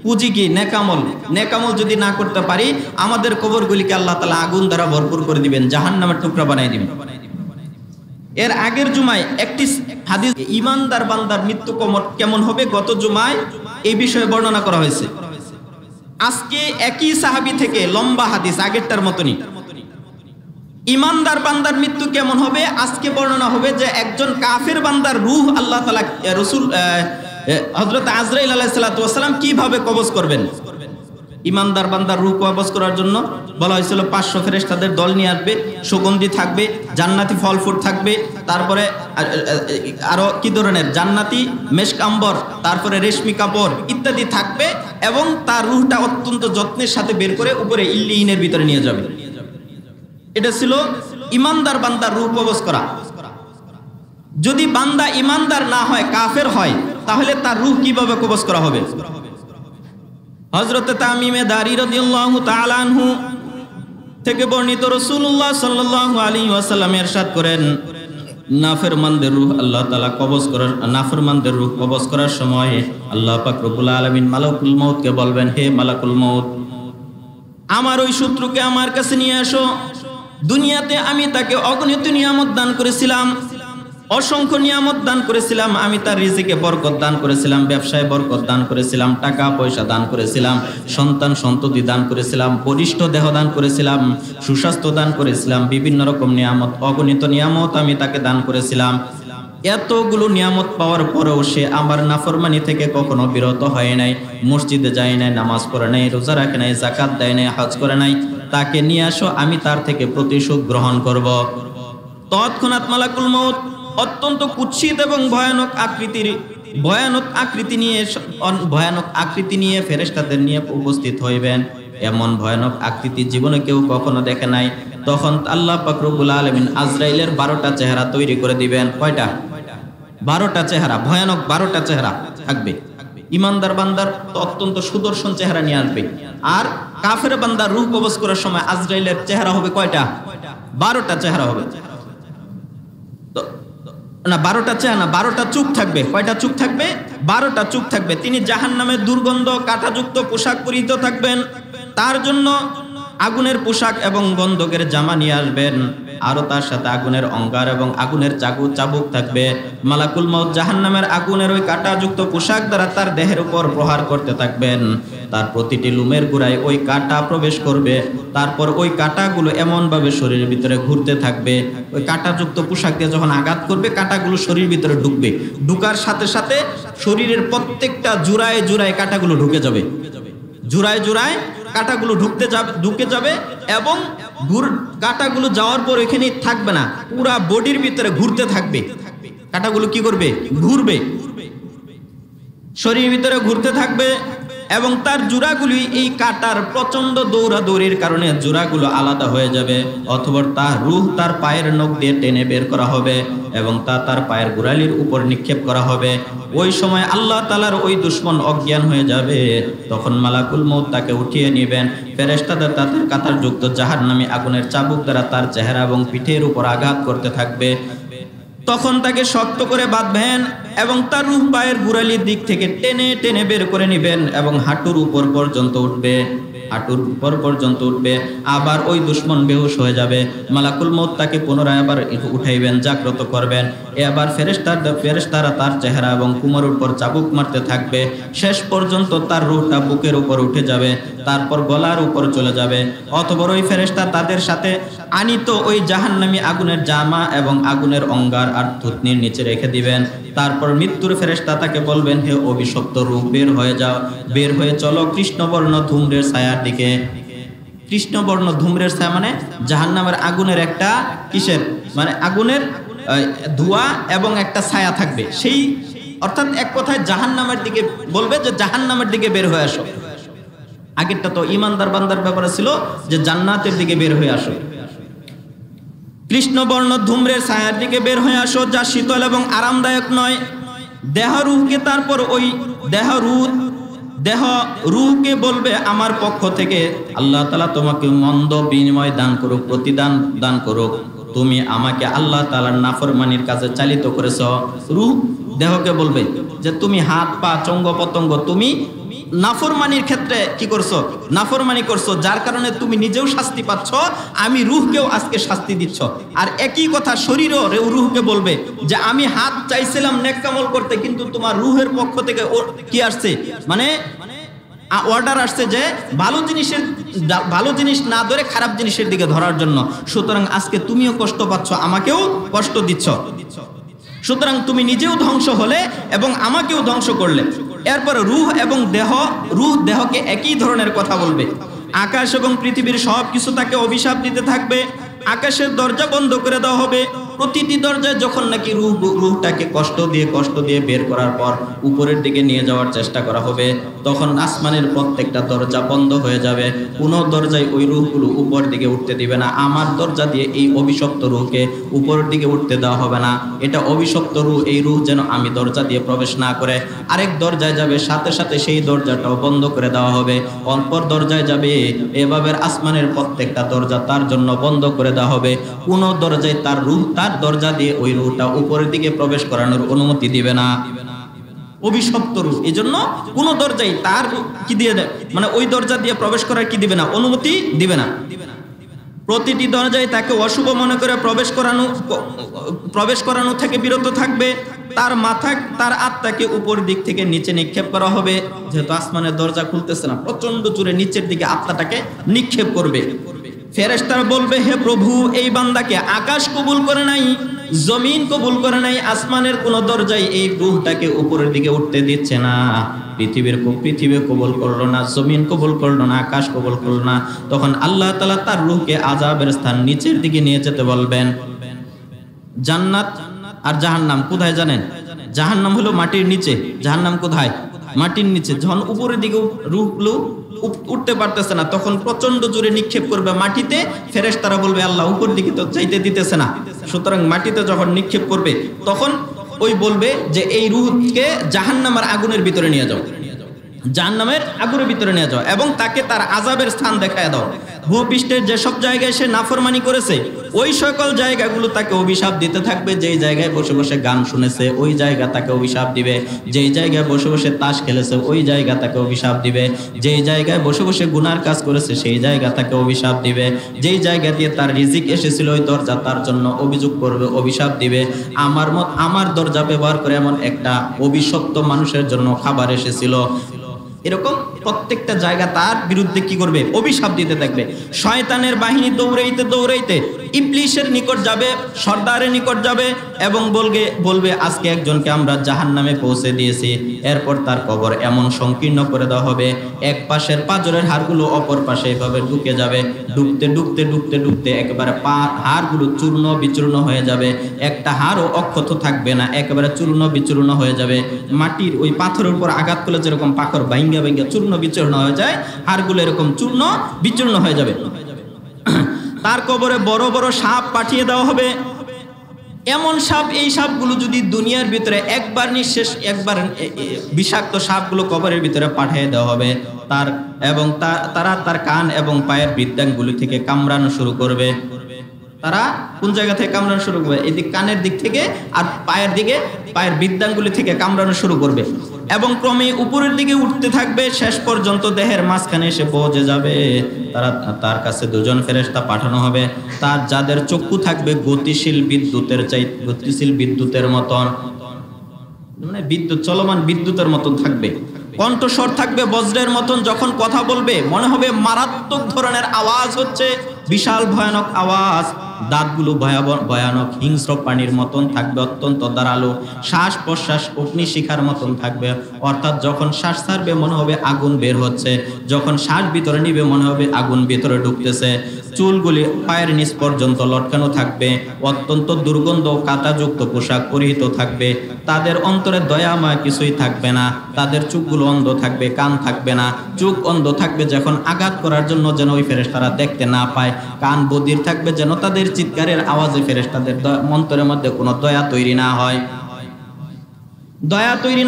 পুঁজি কি নেকামল, নেকামল যদি না করতে পারি আমাদের কবরগুলিকে আল্লাহ তাআলা আগুন দ্বারা ভরপুর করে দিবেন, জাহান্নামের টুকরা বানিয়ে দিবেন। এর আগের জুমায় একটি হাদিস ঈমানদার বান্দার মৃত্যু কেমন হবে গত জুমায় এই বিষয়ে বর্ণনা করা হয়েছে। আজকে একই সাহাবী থেকে লম্বা হাদিস আগেরটার মতনই, ঈমানদার বান্দার মৃত্যু কেমন হবে আজকে বর্ণনা হবে, যে একজন কাফের বান্দার রূহ আল্লাহ তাআলা রাসূল হযরত আজরাইল আলাইহিস সালাতু ওয়াস সালাম কিভাবে কবজ করবেন। ঈমানদার বান্দার রূহ কবজ করার জন্য বলা হয়েছিল 500 ফেরেশতাদের দল নিয়ে আসবে, সুগন্ধি থাকবে, জান্নাতি ফল ফুল থাকবে, তারপরে আরো কি ধরনের জান্নাতি মেশক আম্বর, তারপরে রেশমি কাপড় ইত্যাদি থাকবে, এবং তার রূহটা অত্যন্ত যত্নের সাথে বের করে উপরে ইল্লিয়িনের ভিতরে নিয়ে যাবে। এটা ছিল ঈমানদার বান্দার রূহ কবজ করা। যদি বান্দা ঈমানদার না হয়, কাফের হয়, তাহলে তার রূহ কিভাবে কবজ করা হবে? হযরত তামিমে দারি রাদিয়াল্লাহু তাআলা আনহু থেকে বর্ণিত, রাসূলুল্লাহ সাল্লাল্লাহু আলাইহি ওয়াসাল্লাম ইরশাদ করেন, নাফরমানদের রূহ আল্লাহ তাআলা কবজ করার, নাফরমানদের রূহ কবজ করার সময় আল্লাহ পাক রব্বুল আলামিন মালাকুল মউতকে বলবেন, হে মালাকুল মউত, আমার ওই শত্রুকে আমার কাছে নিয়ে আসো। দুনিয়াতে আমি তাকে অগণিত নিয়ামত দান করেছিলাম, অসংখ্য নিয়ামত দান করেছিলাম, আমি তার রিজিকে বরকত দান করেছিলাম, ব্যবসায় বরকত দান করেছিলাম, টাকা পয়সা দান করেছিলাম, সন্তান সন্ততি দান করেছিলাম, বলিষ্ঠ দেহ দান করেছিলাম, সুস্বাস্থ্য দান করেছিলাম, বিভিন্ন রকম নিয়ামত, অগণিত নিয়ামত আমি তাকে দান করেছিলাম। এতগুলো নিয়ামত পাওয়ার পরেও সে আমার নাফরমানি থেকে কখনো বিরত হয় নাই, মসজিদে যায় নাই, নামাজ পড়ে নাই, রোজা রাখে নাই, যাকাত দেয় নাই, হজ করে নাই। তাকে নিয়ে আসো, আমি তার থেকে প্রতিশোধ গ্রহণ করব। তৎক্ষণাৎ মালাকুল মউত অত্যন্ত কুৎসিত এবং ভয়ানক আকৃতি নিয়ে ফেরেশতাদের নিয়ে উপস্থিত হইবেন। এমন ভয়ানক আকৃতি জীবনে কেউ কখনো দেখে নাই। তখন আল্লাহ পাক রব্বুল আলামিন আজরাইলের 12টা চেহারা তৈরি করে দিবেন। কয়টা? 12টা চেহারা, ভয়ানক 12টা চেহারা থাকবে। ঈমানদার বান্দার অত্যন্ত সুদর্শন চেহারা নিয়ে আসবে, আর কাফের বান্দার রূহ কবজ করার সময় আজরাইলের চেহারা হবে কয়টা? 12টা চেহারা হবে। না 12টা চেহারা না, 12টা চুপ থাকবে। কয়টা চুপ থাকবে? 12টা চুপ থাকবে। তিনি জাহান্নামের দুর্গন্ধ কাঁটাযুক্ত পোশাক পরিহিত থাকবেন, তার জন্য আগুনের পোশাক এবং গন্ধকের জামা নিয়ে আসবেন, আরো তার সাথে আগুনের অঙ্গার এবং আগুনের চাবুক থাকবে। মালাকুল মউত জাহান্নামের আগুনের ওই কাঁটাযুক্ত পোশাক দ্বারা তার দেহের উপর প্রহার করতে থাকবেন। তার প্রতিটি লুমের গোড়ায় ওই কাঁটা প্রবেশ করবে, তারপর ওই কাঁটাগুলো এমন ভাবে শরীরের ভিতরে ঘুরতে থাকবে, ওই কাঁটাযুক্ত পোশাক দিয়ে যখন আঘাত করবে কাঁটাগুলো শরীরের ভিতরে ঢুকবে, ঢুকার সাথে সাথে শরীরের প্রত্যেকটা জোড়ায় জোড়ায় কাঁটাগুলো ঢুকে যাবে, জোড়ায় জোড়ায় কাঁটাগুলো ঢুকে যাবে এবং কাঁটাগুলো যাওয়ার পর এখানে থাকবে না, পুরা বডির ভিতরে ঘুরতে থাকবে। কাঁটাগুলো কি করবে? ঘুরবে, শরীরের ভিতরে ঘুরতে থাকবে এবং তার জোড়াগুলি এই কাঁটার প্রচন্ড দৌড়াদৌড়ির কারণে জোড়াগুলো আলাদা হয়ে যাবে, অথবা তার রূহ তার পায়ের নখ দিয়ে টেনে বের করা হবে এবং তার পায়ের গোড়ালির উপর নিক্ষেপ করা হবে। ওই সময় আল্লাহ তাআলার ওই দুশমন অজ্ঞান হয়ে যাবে, তখন মালাকুল মউত তাকে উঠিয়ে নেবেন। ফেরেশতাদের তাদের কাঁটাযুক্ত জাহান্নামী আগুনের চাবুক দ্বারা তার চেহারা এবং পিঠের উপর আঘাত করতে থাকবে। তখন তাকে শক্ত করে বাঁধবেন এবং তার রূহ পায়ের গোড়ালির দিক থেকে টেনে টেনে বের করে নেবেন এবং হাঁটুর উপর পর্যন্ত উঠবে, হাঁটুর উপর পর্যন্ত উঠবে। আবার ওই দুশমন বেহুশ হয়ে যাবে। মালাকুল মউত তাকে পুনরায় আবার উঠাইবেন, জাগ্রত করবেন। এবার ফেরেশতারা তার চেহারা এবং কোমরের উপর চাবুক মারতে থাকবে, শেষ পর্যন্ত তার রূহটা বুকের উপর উঠে যাবে, তারপর গলার উপর চলে যাবে। অতঃপর ওই ফেরেশতা তাদের সাথে আনিত ওই জাহান্নামী আগুনের জামা এবং আগুনের অঙ্গার আর থুতনির নিচে রেখে দিবেন। তারপর মৃত্যুর ফেরেশতা তাকে বলবেন, হে অভিশপ্ত রূহ, বের হয়ে যাও, বের হয়ে চলো কৃষ্ণবর্ণ ধূম্রের ছায়ার দিকে। কৃষ্ণবর্ণ ধূম্রের ছায়া মানে জাহান্নামের আগুনের একটা কিসের, মানে আগুনের ধোঁয়া এবং একটা ছায়া থাকবে, সেই অর্থাৎ এক কথায় জাহান্নামের দিকে বলবে যে জাহান্নামের দিকে বের হয়ে আসো। আগেরটা তো ইমানদার বান্দার ব্যাপারে ছিল যে জান্নাতের দিকে বের হয়ে আসো। কৃষ্ণবর্ণ ধূম্রের ছায়ার দিকে বের হয়ে আসো, যা শীতল এবং আরামদায়ক নয়। দেহ রূহকে তারপর ওই দেহ রূহকে বলবে, আমার পক্ষ থেকে আল্লাহ তাআলা তোমাকে মন্দ বিনিময় দান করুক, প্রতিদান দান করুক, তুমি আমাকে আল্লাহ তাআলার নাফরমানির কাজে চালিত করেছ। রূহ দেহকে বলবে যে তুমি হাত পা চঙ্গ পতঙ্গ তুমি নাফরমানির ক্ষেত্রে কি করছো? নাফরমানি করছো, যার কারণে তুমি নিজেও শাস্তি পাচ্ছ, আমি রূহকেও আজকে শাস্তি দিচ্ছ। আর একই কথা শরীরও রূহকে বলবে যে আমি হাত চাইছিলাম নেক কামল করতে, কিন্তু তোমার রূহের পক্ষ থেকে কি আসছে, মানে অর্ডার আসছে যে ভালো জিনিস না ধরে খারাপ জিনিসের দিকে ধরার জন্য। সুতরাং আজকে তুমিও কষ্ট পাচ্ছ, আমাকেও কষ্ট দিচ্ছ, সুতরাং তুমি নিজেও ধ্বংস হলে এবং আমাকেও ধ্বংস করলে। এরপর রূহ এবং রূহ দেহকে একই ধরনের কথা বলবে। আকাশ এবং পৃথিবীর সব কিছু তাকে অভিশাপ দিতে থাকবে। আকাশের দরজা বন্ধ করে দেওয়া হবে। প্রতিটি দরজায় যখন নাকি রূহটাকে কষ্ট দিয়ে বের করার পর উপরের দিকে নিয়ে যাওয়ার চেষ্টা করা হবে, তখন আসমানের প্রত্যেকটা দরজা বন্ধ হয়ে যাবে। কোনো দরজায় ওই রূহগুলো উপর দিকে উঠতে দিবে না। আমার দরজা দিয়ে এই অভিশপ্ত রূহকে উপরের দিকে উঠতে দেওয়া হবে না। এটা অভিশপ্ত রূহ, এই রূহ যেন আমি দরজা দিয়ে প্রবেশ না করে আরেক দরজায় যাবে, সাথে সাথে সেই দরজাটাও বন্ধ করে দেওয়া হবে। অপর দরজায় যাবে, এভাবে আসমানের প্রত্যেকটা দরজা তার জন্য বন্ধ করে দেওয়া হবে। কোনো দরজায় তার রূহ তার দরজা দিয়ে ওই রূহটা উপরের দিকে প্রবেশ করানোর অনুমতি দিবে না। অভিশপ্ত রূহ, এই জন্য কোন দরজায় তার কি দিয়ে মানে ওই দরজা দিয়ে প্রবেশ করার কি দিবে না, অনুমতি দিবে না। প্রতিটি দরজায় তাকে অশুভ মনে করে প্রবেশ করানো থেকে বিরত থাকবে। তার মাথা তার আত্মাকে উপর দিক থেকে নিচে নিক্ষেপ করা হবে। যেহেতু আসমানের দরজা খুলতেছে না, প্রচন্ড জোরে নিচের দিকে আত্মাটাকে নিক্ষেপ করবে। ফেরেশতারা বলবে, হে প্রভু, এই বান্দাকে আকাশ কবুল করে নাই, জমিন কবুল করে নাই, আসমানের কোন দরজায় এই রূহটাকে উপরের দিকে উঠতে দিচ্ছে না। পৃথিবী কবুল করলো না, জমিন কবুল করলো না, আকাশ কবুল করলো না। তখন আল্লাহ তাআলা তার রূহকে আযাবের স্থান নিচের দিকে নিয়ে যেতে বলবেন। জান্নাত আর জাহান্নাম কোথায় জানেন? জাহান্নাম হলো মাটির নিচে, জাহান্নাম কোথায়? মাটির নিচে। যখন উপরের দিকে রূহগুলো উঠতে পারতেছে না, তখন প্রচন্ড জোরে নিক্ষেপ করবে মাটিতে। ফেরেশতারা বলবে, আল্লাহ উপর দিকে তো চাইতে দিতেছে না। সুতরাং মাটিতে যখন নিক্ষেপ করবে, তখন ওই বলবে যে এই রূহকে জাহান্নামের আগুনের ভিতরে নিয়ে যাও। জাহান্নামের আগুনের ভিতরে নিয়ে যাও এবং তাকে তার আযাবের স্থান দেখায় দাও। ভূপৃষ্ঠের যেসব জায়গায় সে নাফরমানি করেছে ওই সকল জায়গাগুলো তাকে অভিশাপ দিতে থাকবে। যেই জায়গায় বসে বসে গান শুনেছে ওই জায়গা তাকে অভিশাপ দিবে, যেই জায়গায় বসে বসে তাস খেলেছে ওই জায়গা তাকে অভিশাপ দিবে, যেই জায়গায় বসে বসে গুনার কাজ করেছে সেই জায়গা তাকে অভিশাপ দিবে, যেই জায়গা দিয়ে তার রিজিক এসেছিল ওই দরজা তার জন্য অভিযোগ করবে, অভিশাপ দিবে। আমার দরজা ব্যবহার করে এমন একটা অভিশপ্ত মানুষের জন্য খাবার এসেছিল। এরকম প্রত্যেকটা জায়গা তার বিরুদ্ধে কি করবে? অভিশাপ দিতে থাকবে। শয়তানের বাহিনী দৌড়াইতে দৌড়াইতে ইবলিশের নিকট যাবে, সর্দারের নিকট যাবে এবং বলবে আজকে একজনকে আমরা জাহান্নামে পৌঁছে দিয়েছি। এরপর তার কবর এমন সংকীর্ণ করে দেওয়া হবে, এক পাশের পাঁজরের হাড়গুলো অপর পাশে এভাবে ঢুকে যাবে, ঢুকতে ঢুকতে ঢুকতে ঢুকতে একেবারে হাড়গুলো চূর্ণ বিচূর্ণ হয়ে যাবে, একটা হাড়ও অক্ষত থাকবে না, একেবারে চূর্ণ বিচূর্ণ হয়ে যাবে। মাটির ওই পাথরের উপর আঘাত করলে যেরকম পাথর ভাঙ্গা চূর্ণ বিচূর্ণ হয়ে যায়, হাড়গুলো এরকম চূর্ণ বিচূর্ণ হয়ে যাবে। তার কবরে বড় বড় সাপ পাঠিয়ে দেওয়া হবে। এমন সাপ, এই সাপগুলো যদি দুনিয়ার ভিতরে একবার বিষাক্ত সাপগুলো কবরের ভিতরে পাঠিয়ে দেওয়া হবে, তারা তার কান এবং পায়ের বৃদ্ধাঙ্গুলি থেকে কামড়ানো শুরু করবে। তারা কোন জায়গা থেকে কামড়ানো শুরু করবে? এদিক কানের দিক থেকে আর পায়ের বৃদ্ধাঙ্গুলি থেকে কামড়ানো শুরু করবে এবং ক্রমে উপরের দিকে উঠতে থাকবে, শেষ পর্যন্ত দেহের মাঝখানে এসে পৌঁছে যাবে। তার কাছে দুজন ফেরেশতা পাঠানো হবে, যাদের চক্ষু থাকবে গতিশীল বিদ্যুতের মতন, মানে চলমান বিদ্যুতের মতন থাকবে। কণ্ঠস্বর থাকবে বজ্রের মতন, যখন কথা বলবে মনে হবে মারাত্মক ধরনের আওয়াজ হচ্ছে, বিশাল ভয়ানক আওয়াজ। দাঁতগুলো ভয়ানক হিংস্র প্রাণীর মতন থাকবে, অত্যন্ত ধারালো। শ্বাস প্রশ্বাস অগ্নিশিখার মতন থাকবে, অর্থাৎ যখন শ্বাস ছাড়বে মনে হবে আগুন বের হচ্ছে, যখন শ্বাস ভিতরে নিবে মনে হবে আগুন ভিতরে ঢুকতেছে। চুলগুলি পায়ের নিচ পর্যন্ত লটকানো থাকবে, অত্যন্ত দুর্গন্ধ কাঁটাযুক্ত পোশাক পরিহিত থাকবে। তাদের অন্তরে দয়াময় কিছুই থাকবে না, তাদের চোখগুলো অন্ধ থাকবে, কান থাকবে না, চোখ অন্ধ থাকবে যখন আঘাত করার জন্য যেন ওই ফেরেশতারা দেখতে না পায়, কান বধির থাকবে যেন তাদের চিৎকারের আওয়াজে ফেরেশতাদের অন্তরের মধ্যে কোনো দয়া তৈরি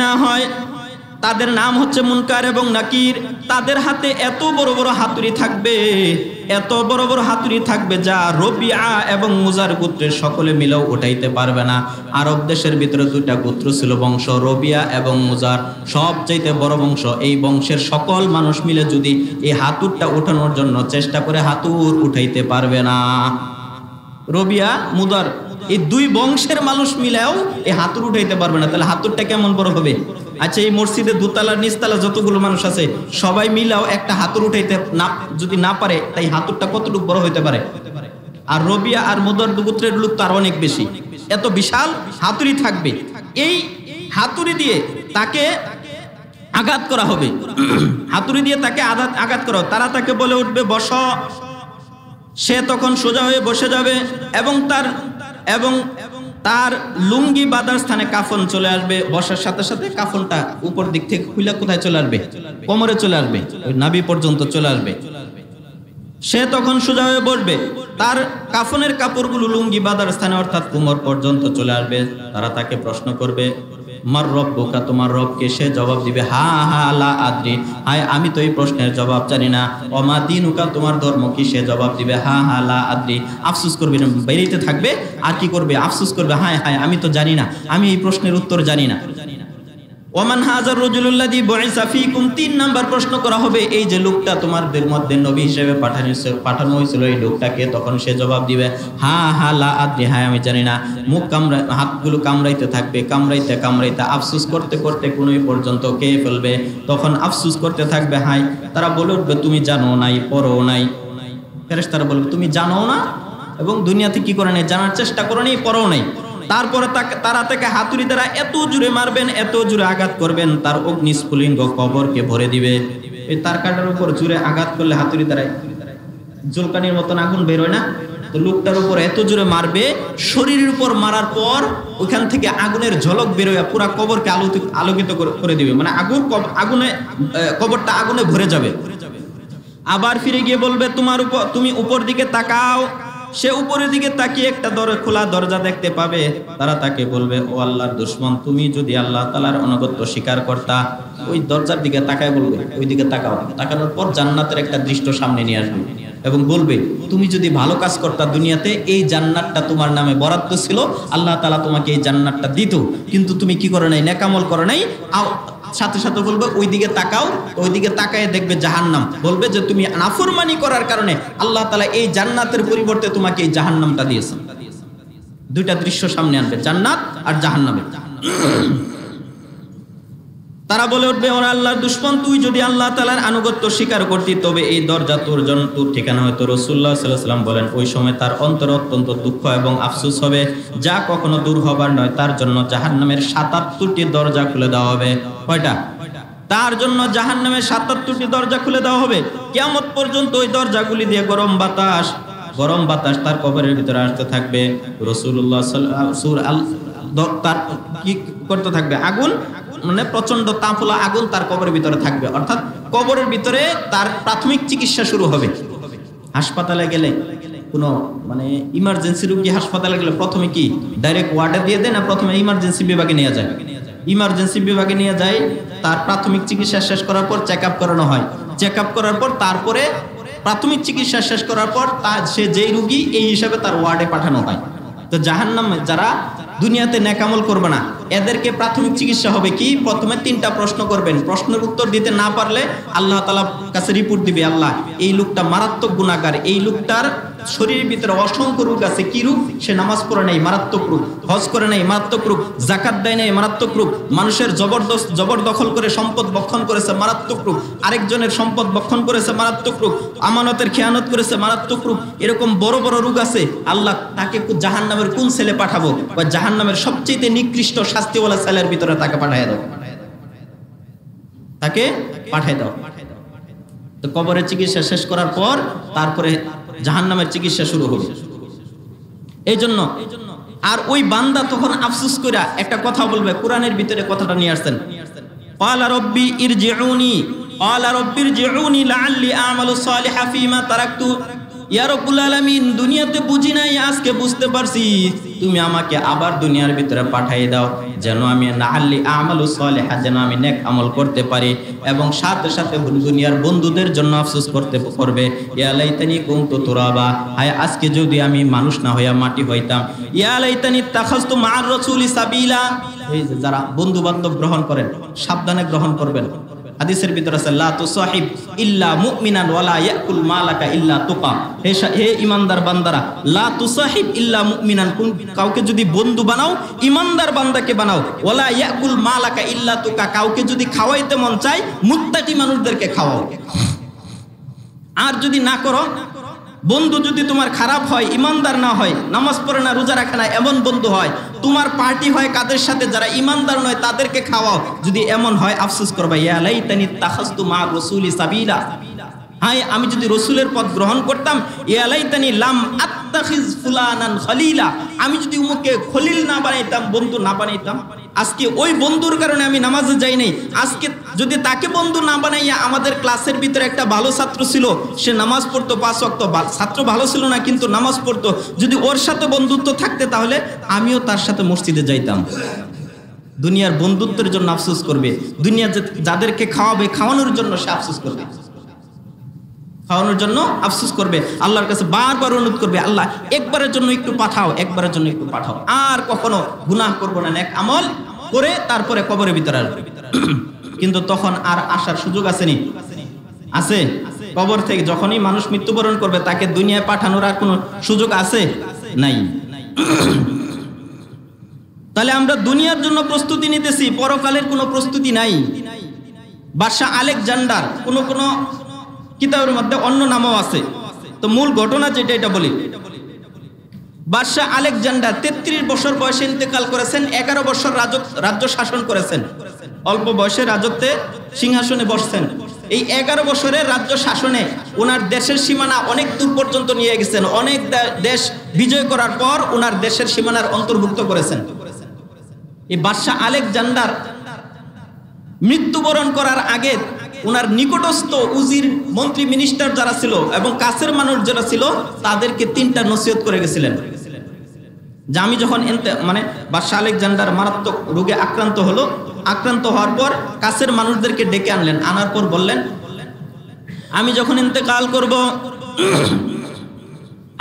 না হয়। তাদের নাম হচ্ছে মুনকার এবং নাকির। তাদের হাতে এত বড় বড় হাতুড়ি থাকবে যা রবিয়া এবং মুজার গোত্রের সকলে মিলেও উঠাইতে পারবে না। আরব দেশের ভিতরে দুইটা গোত্র ছিল বংশ, রবিয়া এবং মুজার, সবচাইতে বড় বংশ। এই বংশের সকল মানুষ মিলে যদি এই হাতুড়টা উঠানোর জন্য চেষ্টা করে হাতুড় উঠাইতে পারবে না। রবিয়া মুজার এই দুই বংশের মানুষ মিলেও এই হাতুড় উঠাইতে পারবে না। তাহলে হাতুড়টা কেমন বড় হবে? আচ্ছা, এই মসজিদে দোতলার নিচতলা যতগুলো মানুষ আছে সবাই মিলেও একটা হাতুড় উঠাইতে যদি না পারে, তাই হাতুড়টা কতটুকু বড় হইতে পারে? আর রবিয়া আর মুদার গোত্রের লোক তো আর অনেক বেশি, এত বিশাল হাতুড়ি থাকবে। এই হাতুড়ি দিয়ে তাকে আঘাত করা হবে, হাতুড়ি দিয়ে তাকে আঘাত করা হবে। তারা তাকে বলে উঠবে বস, সে তখন সোজা হয়ে বসে যাবে এবং তার লুঙ্গি বাঁধার স্থানে কাফন চলে আসবে। বসার সাথে সাথে কাফনটা উপর দিক থেকে খুলে কোথায় চলে আসবে? কোমরে চলে আসবে, ওই নাভি পর্যন্ত চলে আসবে। সে তখন সোজা হয়ে বসবে, তার কাফনের কাপড়গুলো লুঙ্গি বাঁধার স্থানে অর্থাৎ কোমর পর্যন্ত চলে আসবে। তারা তাকে প্রশ্ন করবে মার রব্বুকা, তোমার রবকে? সে জবাব দিবে হা হা লা আদ্রি, হায় আমি তো এই প্রশ্নের জবাব জানি না। ওমা দীনুকা, তোমার ধর্ম কি? সে জবাব দিবে হা হা লা আদ্রি। আফসোস করবে না, বেরিয়ে থাকবে আর কি করবে? আফসোস করবে, হায় হায় আমি তো জানি না, আমি এই প্রশ্নের উত্তর জানি না। ওমান হাজার রাজুলুল্লাযী বুইসা ফীকুম, 3 নাম্বার প্রশ্ন করা হবে, এই যে লোকটা তোমাদের মধ্যে নবী হিসেবে পাঠানো হয়েছিল এই লোকটাকে? তখন সে জবাব দিবে হা হা লা আদ্রি, হ্যাঁ আমি জানি না। হাতগুলো কামড়াইতে থাকবে, কামড়াইতে আফসোস করতে করতে কোন পর্যন্ত কে ফেলবে। তখন আফসোস করতে থাকবে, হাই। তারা বলে উঠবে তুমি জানো নাই, পড়ো নাই। ফেরেশতারা বলবে তুমি জানো না এবং দুনিয়াতে কি করে নাই, জানার চেষ্টা করো নাই, পড়ো নাই। তারপরে তারা তাকে হাতুড়ি দ্বারা এত জোরে মারবেন, এত জোরে আঘাত করবেন, তার অগ্নিস্ফুলিঙ্গ কবরকে ভরে দিবে। এই তার কাটার উপর জোরে আঘাত করলে হাতুড়ি দ্বারাই জলকানির মতন আগুন বের হয় না? তো লোকটার উপর এত জোরে মারবে, শরীরের উপর মারার পর ওইখান থেকে আগুনের ঝলক বের হয়ে পুরা কবরকে আলোকিত করে দিবে, মানে কবরটা আগুনে ভরে যাবে। আবার ফিরে গিয়ে বলবে তুমি উপর দিকে তাকাও। সে উপরের দিকে তাকিয়ে একটা খোলা দরজা দেখতে পাবে। তারা তাকে বলবে, ও আল্লাহর দুশমন, তুমি যদি আল্লাহ তাআলার আনুগত্য স্বীকার করতা, ওই দরজার দিকে তাকায় বলবে, ওই দিকে তাকাও। তাকানোর পর জান্নাতের একটা দৃশ্য সামনে নিয়ে আসবে এবং বলবে, তুমি যদি ভালো কাজ করতা দুনিয়াতে, এই জান্নাতটা তোমার নামে বরাদ্দ ছিল, আল্লাহ তাআলা তোমাকে এই জান্নাতটা দিত, কিন্তু তুমি কি করো নাই? নেকামল করো নাই। সাথে সাথে বলবে, ওই দিকে তাকাও। ওই দিকে তাকায় দেখবে জাহান্নাম। বলবে যে তুমি নাফরমানি করার কারণে আল্লাহ তাআলা এই জান্নাতের পরিবর্তে তোমাকে এই জাহান্নামটা দিয়েছেন। দুইটা দৃশ্য সামনে আনবে, জান্নাত আর জাহান্নামের। তারা বলে উঠবে, ওরা আল্লাহর দুশমন, তুই যদি আল্লাহ তাআলার আনুগত্য স্বীকার করতি, তবে এই দরজা তোর জন্য, তোর ঠিকানা হয়তো। রাসূলুল্লাহ সাল্লাল্লাহু আলাইহি ওয়াসাল্লাম বলেন, ওই সময় তার অন্তরে অত্যন্ত দুঃখ এবং আফসোস হবে, যা কখনো দূর হবার নয়। তার জন্য জাহান্নামের ৭৭টি দরজা খুলে দেওয়া হবে। কয়টা? তার জন্য জাহান্নামের ৭৭টি দরজা খুলে দেওয়া হবে। কিয়ামত পর্যন্ত ওই দরজাগুলি দিয়ে গরম বাতাস তার কবরের ভিতরে আসতে থাকবে। রাসূলুল্লাহ তার কি করতে থাকবে? আগুন, মানে প্রচন্ড তাপলা আগুন তার কবরের ভিতরে থাকবে। অর্থাৎ কবরের ভিতরে তার প্রাথমিক চিকিৎসা শুরু হবে। হাসপাতালে গেলে, কোনো মানে ইমার্জেন্সি রোগী হাসপাতালে গেলে প্রথমে কি ডাইরেক্ট ওয়ার্ডে দিয়ে দেয় না? প্রথমে ইমার্জেন্সি বিভাগে নিয়ে যায়। ইমার্জেন্সি বিভাগে নিয়ে যায়, তার প্রাথমিক চিকিৎসা শেষ করার পর চেক আপ করানো হয়। চেক আপ করার পর তারপরে প্রাথমিক চিকিৎসা শেষ করার পর সে যেই রোগী, এই হিসাবে তার ওয়ার্ডে পাঠানো হয়। তো জাহান্নামে যারা দুনিয়াতে নেকামল করবে না, এদেরকে প্রাথমিক চিকিৎসা হবে কি? প্রথমে 3টা প্রশ্ন করবেন। প্রশ্নের উত্তর দিতে না পারলে আল্লাহ তাআলা কাছে রিপোর্ট দিবে, আল্লাহ, এই লোকটা মারাত্মক গুনাহগার, এই লোকটার শরীরের ভিতরে অসংখ্য রোগ আছে। কি রোগ? সে নামাজ পড়ে নাই, মারাত্মক রোগ। হজ করে নাই, মারাত্মক রোগ। যাকাত দেয় নাই, মারাত্মক রোগ। মানুষের জবরদখল করে সম্পদ ভক্ষণ করেছে, মারাত্মক রোগ। আরেকজনের সম্পদ ভক্ষণ করেছে, মারাত্মক রোগ। আমানতের খেয়ানত করেছে, মারাত্মক রোগ। এরকম বড় বড় রোগ আছে। আল্লাহ তাকে জাহান্নামের কোন ছেলে পাঠাবো? বা জাহান্নামের সবচেয়ে নিকৃষ্ট শাস্তিওয়ালা ছেলের ভিতরে তাকে পাঠিয়ে দাও, তাকে পাঠিয়ে দাও। তো কবরের চিকিৎসা শেষ করার পর তারপরে জাহান্নামের চিকিৎসা শুরু হবে। এই জন্য আর ওই বান্দা তখন আফসোস করে একটা কথা বলবে। কোরআনের ভিতরে কথাটা নিয়ে আসছেন, ক্বালা রব্বি ইরজিউনি, ক্বালা রব্বি ইরজিউনি লাআল্লি আমালু সালিহা ফীমা তারাকতু। ইয়া রব্বুল আলামিন, দুনিয়াতে বুঝি নাই, আজকে বুঝতে পারছি। তুমি আমাকে আবার দুনিয়ার ভিতরে পাঠিয়ে দাও, যেন আমি লাআল্লি আমালু সালিহা, যেন আমি নেক আমল করতে পারি। এবং সাথে সাথে দুনিয়ার বন্ধুদের জন্য আফসোস করবে, ইয়া লাইতানি কুনতু তুরাবা, হায় আজকে যদি আমি মানুষ না হইয়া মাটি হইতাম। ইয়া লাইতানি তাখাযতু মা'আর রাসূলি সাবিলা। এই যে যারা বন্ধু বান্ধব গ্রহণ করেন, সাবধানে গ্রহণ করবেন। হাদিসের ভিতরে আছে, লা তুসাহিব ইল্লা মুমিনান ওয়ালা ইয়াকুল মালাকা ইল্লা তুকা। হে ঈমানদার বান্দারা, লা তুসাহিব ইল্লা মুমিনান, কাউকে যদি বন্ধু বানাও, ঈমানদার বান্দাকে বানাও। ওয়ালা ইয়াকুল মালাকা ইল্লা তুকা, কাউকে যদি খাওয়াইতে মন চায়, মুত্তাকি মানুষদেরকে খাওয়াও। আর যদি না করো, বন্ধু যদি তোমার খারাপ হয়, ইমানদার না হয়, নামাজ পড়ে না, রোজা রাখে না, এমন বন্ধু হয়, তোমার পার্টি হয় কাদের সাথে? যারা ইমানদার নয়, তাদেরকে খাওয়াও। যদি এমন হয়, আফসোস করবা, ইয়া লাইতানি তাখাযতু মা রাসূলি সাবিলা, হায় আমি যদি রসুলের পথ গ্রহণ করতাম। ইয়া লাইতানি লাম আত্তাখিজ ফুলানান খলিলা, আমি যদি উমুককে খলিল না বানাইতাম, বন্ধু না বানাইতাম। আজকে ওই বন্ধুর কারণে আমি নামাজে যাই নাই। আজকে যদি তাকে বন্ধু না বানাইয়া, আমাদের ক্লাসের ভিতরে একটা ভালো ছাত্র ছিল, সে নামাজ পড়তো 5 ওয়াক্ত, ছাত্র ভালো ছিল না কিন্তু নামাজ পড়তো, যদি ওর সাথে বন্ধুত্ব থাকতে, তাহলে আমিও তার সাথে মসজিদে যাইতাম। দুনিয়ার বন্ধুত্বের জন্য আফসোস করবে, দুনিয়া যাদেরকে খাওয়াবে, খাওয়ানোর জন্য সে আফসোস করবে, খাওয়ানোর জন্য আফসোস করবে। আল্লাহর কাছে বারবার অনুরোধ করবে, আল্লাহ একবারের জন্য একটু পাঠাও, একবারের জন্য একটু পাঠাও, আর কখনো গুনাহ করবো না, নেক আমল করে তারপরে কবরের ভিতরে আসবে। কিন্তু তখন আর আসার সুযোগ আসেনি? আছে? কবর থেকে যখনই মানুষ মৃত্যুবরণ করবে, তাকে দুনিয়ায় পাঠানোর আর কোনো সুযোগ আছে? নাই। তাহলে আমরা দুনিয়ার জন্য প্রস্তুতি নিতেছি, পরকালের কোনো প্রস্তুতি নাই। বাদশাহ আলেকজান্ডার, কোনো কিতাবের মধ্যে অন্য নামও আছে, তো মূল ঘটনা যেটা এটা বলি। বাদশাহ আলেকজান্ডার 33 বছর বয়সে ইন্তেকাল করেছেন, 11 বছর রাজ্য শাসন করেছেন, অল্প বয়সে রাজত্বে সিংহাসনে বসছেন। এই 11 বছরের রাজ্য শাসনে ওনার দেশের সীমানা অনেক দূর পর্যন্ত নিয়ে গেছেন, অনেক দেশ বিজয় করার পর ওনার দেশের সীমানার অন্তর্ভুক্ত করেছেন। এই বাদশাহ আলেকজান্ডার মৃত্যুবরণ করার আগে ওনার নিকটস্থ উজির মন্ত্রী মিনিস্টার যারা ছিল এবং কাছের মানুষ যারা ছিল তাদেরকে 3টা নসিহত করে গেছিলেন যে আমি যখন মানে বাদশাহ আলেকজান্ডার মারাত্মক রোগে আক্রান্ত হলো, আক্রান্ত হওয়ার পর কাছের মানুষদেরকে ডেকে আনলেন, আনার পর বললেন আমি যখন ইন্তেকাল করব,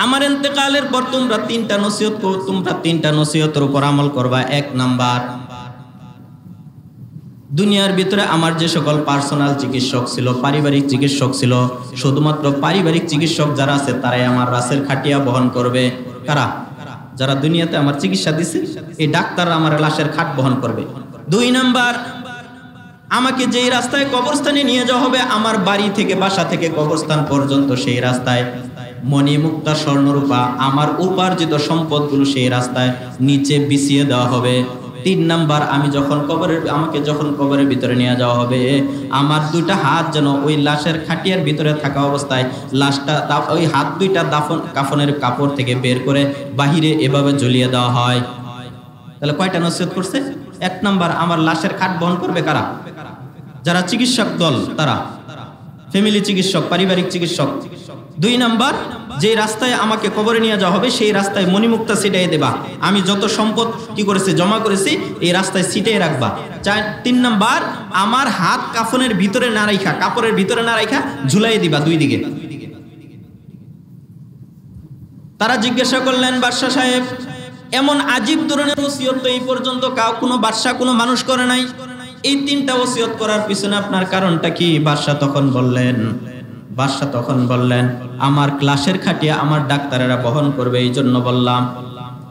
আমার ইন্তেকালের পর তোমরা 3টা নসিহতের উপর আমল করবা। 1 নাম্বার, দুনিয়ার ভিতরে আমার যে সকল পার্সোনাল চিকিৎসক ছিল, পারিবারিক চিকিৎসক ছিল, শুধুমাত্র পারিবারিক চিকিৎসক যারা আছে তারাই আমার রাসের খাটিয়া বহন করবে। কারা? যারা দুনিয়াতে আমার চিকিৎসা দিছে এই ডাক্তাররা আমার লাশের খাট বহন করবে। 2 নাম্বার, আমাকে যেই রাস্তায় কবরস্থানে নিয়ে যাওয়া হবে, আমার বাড়ি থেকে বাসা থেকে কবরস্থান পর্যন্ত সেই রাস্তায় মণি মুক্তা স্বর্ণরূপা আমার উপার্জিত সম্পদগুলো সেই রাস্তায় নিচে বিছিয়ে দেওয়া হবে। 3 নাম্বার, আমাকে যখন কবরের ভিতরে নিয়ে যাওয়া হবে, আমার 2টা হাত যেন ওই লাশের খাটিয়ার ভিতরে থাকা অবস্থায় লাশটা ওই হাত 2টা কাফনের কাপড় থেকে বের করে বাহিরে এভাবে ঝুলিয়ে দেওয়া হয়। তাহলে কয়টা নসিহত করছে? 1 নাম্বার, আমার লাশের খাট বহন করবে কারা? যারা চিকিৎসক দল, তারা ফ্যামিলি চিকিৎসক, পারিবারিক চিকিৎসক। 2 নাম্বার, যে রাস্তায় আমাকে কবরে নিয়ে যাওয়া হবে সেই রাস্তায় মণিমুক্তা ছিটিয়ে দেবা, আমি যত সম্পদ কি করেছি জমা করেছি এই রাস্তায় ছিটিয়ে রাখবা। 3 নাম্বার, আমার হাত কাফনের ভিতরে না রাখা, কাপড়ের ভিতরে না রাখা ঝুলাই দিবা 2 দিকে। তারা জিজ্ঞাসা করলেন বাদশা সাহেব, এমন আজীব ধরনের ওসিয়ত তো এই পর্যন্ত কোনো বাদশা কোনো মানুষ করে নাই, এই 3টা ওসিয়ত করার পিছনে আপনার কারণটা কি? বাদশা তখন বললেন আমার ক্লাসের খাটিয়া আমার ডাক্তারেরা বহন করবে, এই জন্য বললাম।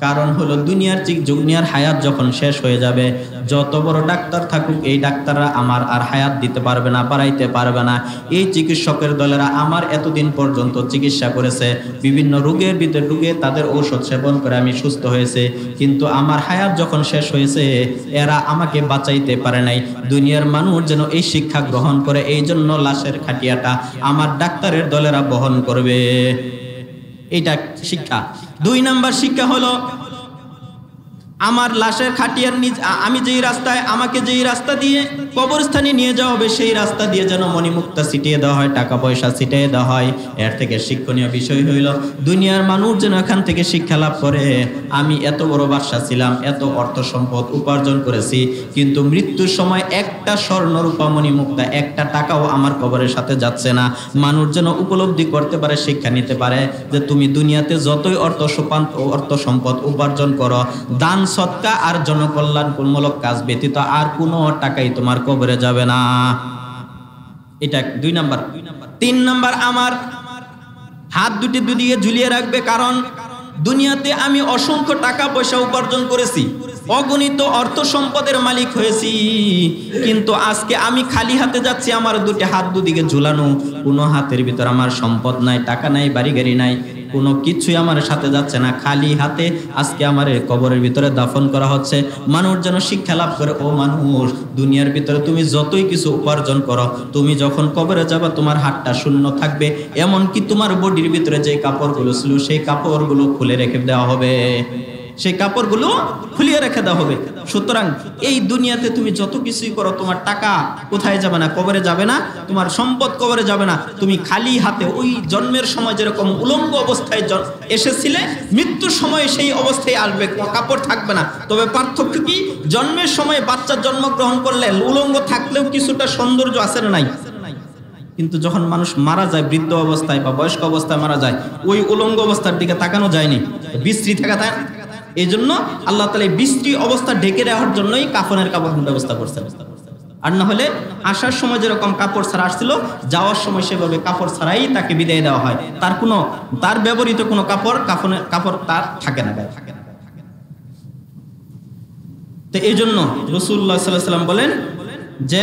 কারণ হলো দুনিয়ার হায়াত যখন শেষ হয়ে যাবে, যত বড় ডাক্তার থাকুক এই ডাক্তাররা আমার আর হায়াত দিতে পারবে না, বাড়াইতে পারবে না। এই চিকিৎসকের দলেরা আমার এতদিন পর্যন্ত চিকিৎসা করেছে, বিভিন্ন রোগের ভিতরে ঢুকে তাদের ঔষধ সেবন করে আমি সুস্থ হয়েছে, কিন্তু আমার হায়াত যখন শেষ হয়েছে এরা আমাকে বাঁচাইতে পারে নাই। দুনিয়ার মানুষ যেন এই শিক্ষা গ্রহণ করে, এই জন্য লাশের খাটিয়াটা আমার ডাক্তারের দলেরা বহন করবে। এটা শিক্ষা। 2 নাম্বার শিক্ষা হলো আমার লাশের খাটিয়ার আমাকে যেই রাস্তা দিয়ে কবরস্থানে নিয়ে যাওয়া হবে সেই রাস্তা দিয়ে যেন মণিমুক্তা ছিটিয়ে দেওয়া হয়, টাকা পয়সা ছিটিয়ে দেওয়া হয়। এর থেকে শিক্ষণীয় বিষয় হইল দুনিয়ার মানুষ যেন এখান থেকে শিক্ষা লাভ করে, আমি এত বড় বাদশা ছিলাম, এত অর্থ সম্পদ উপার্জন করেছি, কিন্তু মৃত্যুর সময় একটা স্বর্ণরূপা মণিমুক্তা, একটা টাকাও আমার কবরের সাথে যাচ্ছে না। মানুষ যেন উপলব্ধি করতে পারে, শিক্ষা নিতে পারে যে তুমি দুনিয়াতে যতই অর্থ সম্পদ উপার্জন করো, দান সদকা আর জনকল্যাণমূলক কাজ ব্যতীত আর কোনো টাকাই তোমার কবরে যাবে না। এটা 2 নাম্বার। 3 নাম্বার, আমার হাত 2টি দুদিকে ঝুলিয়ে রাখবে, কারণ দুনিয়াতে আমি অসংখ্য টাকা পয়সা উপার্জন করেছি, অগণিত অর্থ সম্পদের মালিক হয়েছি, কিন্তু আজকে আমি খালি হাতে যাচ্ছি, আমার 2টি হাত 2 দিকে ঝুলানো, কোনো হাতের ভিতর আমার সম্পদ নাই, টাকা নাই, বাড়ি গাড়ি নাই, কোনো কিছুই আমার সাথে যাচ্ছে না, খালি হাতে আজকে আমার কবরের ভিতরে দাফন করা হচ্ছে। মানুষ যেন শিক্ষা লাভ করে, ও মানুষ, দুনিয়ার ভিতরে তুমি যতই কিছু উপার্জন করো, তুমি যখন কবরে যাবা তোমার হাতটা শূন্য থাকবে, এমনকি তোমার বডির ভিতরে যে কাপড়গুলো ছিল সেই কাপড়গুলো খুলে রেখে দেওয়া হবে, সেই কাপড়গুলো খুলিয়ে রেখে দেওয়া হবে। সুতরাং এই দুনিয়াতে তুমি যত কিছুই করো, তোমার টাকা কোথায় যাবে না, কবরে যাবে না, তোমার সম্পদ কবরে যাবে না। তুমি খালি হাতে ওই জন্মের সময় যেরকম উলঙ্গ অবস্থায় এসেছিলে, মৃত্যুর সময় সেই অবস্থায় আসবে, কাপড় থাকবে না। তবে পার্থক্য কি, জন্মের সময় বাচ্চা জন্মগ্রহণ করলে উলঙ্গ থাকলেও কিছুটা সৌন্দর্য আছে না নাই, কিন্তু যখন মানুষ মারা যায় বৃদ্ধ অবস্থায় বা বয়স্ক অবস্থায় মারা যায়, ওই উলঙ্গ অবস্থার দিকে তাকানো যায়নি, বিশ্রী থাকা থাকে। এই জন্য আল্লাহ তাআলা বিশ্রী অবস্থা ঢেকে দেওয়ার জন্যই কাফনের কাপড়ের ব্যবস্থা করছেন। আর না হলে আসার সময় যেরকম কাপড় ছাড়া আসছিল, যাওয়ার সময় সেভাবে কাপড় ছাড়াই তাকে বিদায় দেওয়া হয়, তার ব্যবহৃত কোনো কাফনের কাপড় তার থাকে না, গায়ে থাকে না। তো এই জন্য রাসূলুল্লাহ সাল্লাল্লাহু আলাইহি ওয়াসাল্লাম বলেন যে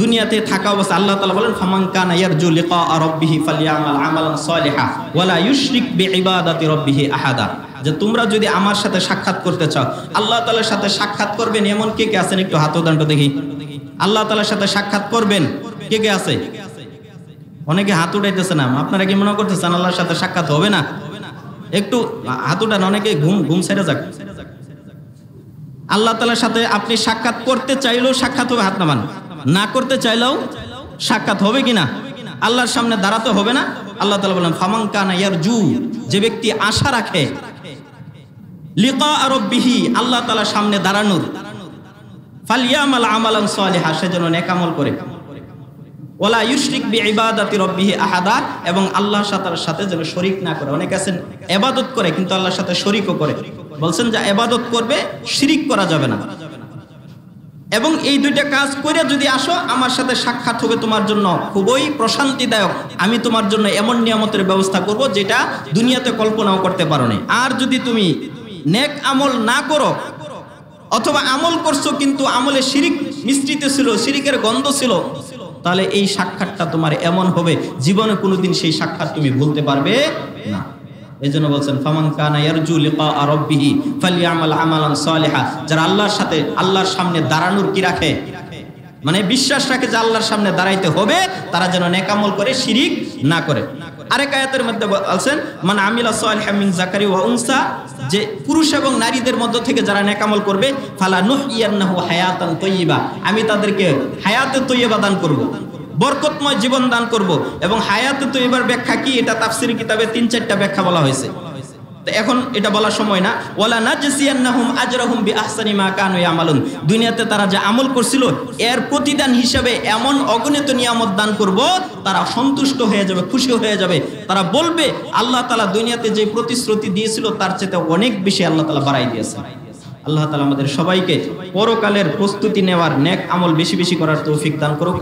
দুনিয়াতে থাকা অবস্থা আল্লাহ তাআলা বলেন ফামান কানা ইয়ারজু লিকা রাব্বিহি ফালইআমাল আমালান সালিহা ওয়া লা ইউশরিক বিইবাদাতি রাব্বিহি আহাদা, যে তোমরা যদি আমার সাথে সাক্ষাৎ করতে চাও, আল্লাহ তাআলার সাথে সাক্ষাৎ করবেন এমন কে কে আছেন, একটু হাত উঠান তো দেখি। আল্লাহ তাআলার সাথে সাক্ষাৎ করবেন কে কে আছে? অনেকে হাত উঠাইতেছে না, আপনারা কি মনে করতেছেন আল্লাহর সাথে সাক্ষাৎ হবে না? একটু হাত উঠান, অনেকে ঘুম ছেড়ে যাক। আল্লাহ তাআলার সাথে আপনি সাক্ষাৎ করতে চাইলেও সাক্ষাৎ হবে, হাত নামান, না করতে চাইলেও সাক্ষাৎ হবে কিনা, আল্লাহর সামনে দাঁড়াতে হবে না? আল্লাহ তাআলা বলেন ফামান কানা ইয়ারজু, যে ব্যক্তি আশা রাখে লিকা রাব্বিহি, আল্লাহ তাআলার সামনে দাঁড়ানোর, ফালইয়ামাল আমালান সালিহা, সে যেন নেক আমল করে, ওয়ালা ইউশরিক বিইবাদাতি রাব্বিহি আহাদা, এবং আল্লাহর সাথে যেন শরীক না করে। অনেকে আছেন ইবাদত করে কিন্তু আল্লাহর সাথে শরীকও করে, বলছেন যে ইবাদত করবে, শিরিক করা যাবে না। এবং এই দুইটা কাজ করে যদি আসো, আমার সাথে সাক্ষাৎ হবে তোমার জন্য খুবই প্রশান্তিদায়ক, আমি তোমার জন্য এমন নিয়ামতের ব্যবস্থা করব যেটা দুনিয়াতে কল্পনাও করতে পারো না। আর যদি তুমি নেক আমল না করো, অথবা আমল করছো কিন্তু আমলে শিরিক মিশ্রিত ছিল, শিরিকের গন্ধ ছিল, তাহলে এই সাক্ষাৎটা তোমার এমন হবে জীবনে কোনোদিন সেই সাক্ষাৎ তুমি ভুলতে পারবে না। এজন্য বলছেন ফামান কানা ইয়ারজু লিকা রাব্বিহি ফালইয়ামাল আমালান সালিহা, যারা আল্লাহর সাথে আল্লাহর সামনে দাঁড়ানোর কি রাখে, মানে বিশ্বাস রাখে যে আল্লাহর সামনে দাঁড়াইতে হবে, তারা যেন নেক আমল করে, শিরিক না করে। আরেক আয়াতের মধ্যে বলছেন মান আমিলা সালিহাম মিন যাকারি ওয়া উনসা, যে পুরুষ এবং নারীদের মধ্য থেকে যারা নেক আমল করবে, ফালা নুহইয়ান্নাহু হায়াতান তাইয়্যিবা, আমি তাদেরকে হায়াতে তাইয়্যিবা দান করব, বরকতময় জীবন দান করব। এবং হায়াতে তাইয়্যিবার ব্যাখ্যা কি, এটা তাফসীর কিতাবে 3-4টা ব্যাখ্যা বলা হয়েছে, তো এখন এটা বলার সময় না। ওয়ালা নাজসিয়ান্নাহুম আজরাহুম বিআহসানি মা কানু ইয়ামালুন, দুনিয়াতে তারা যে আমল করছিল এর প্রতিদান হিসেবে এমন অগণিত নিয়ামত দান করব, তারা সন্তুষ্ট হয়ে যাবে, খুশি হয়ে যাবে, তারা বলবে আল্লাহ তাআলা দুনিয়াতে যে প্রতিশ্রুতি দিয়েছিল তার চেয়ে অনেক বেশি আল্লাহ তাআলা বাড়াই দিয়েছে। আল্লাহ তাআলা আমাদের সবাইকে পরকালের প্রস্তুতি নেওয়ার, নেক আমল বেশি বেশি করার তৌফিক দান করুক।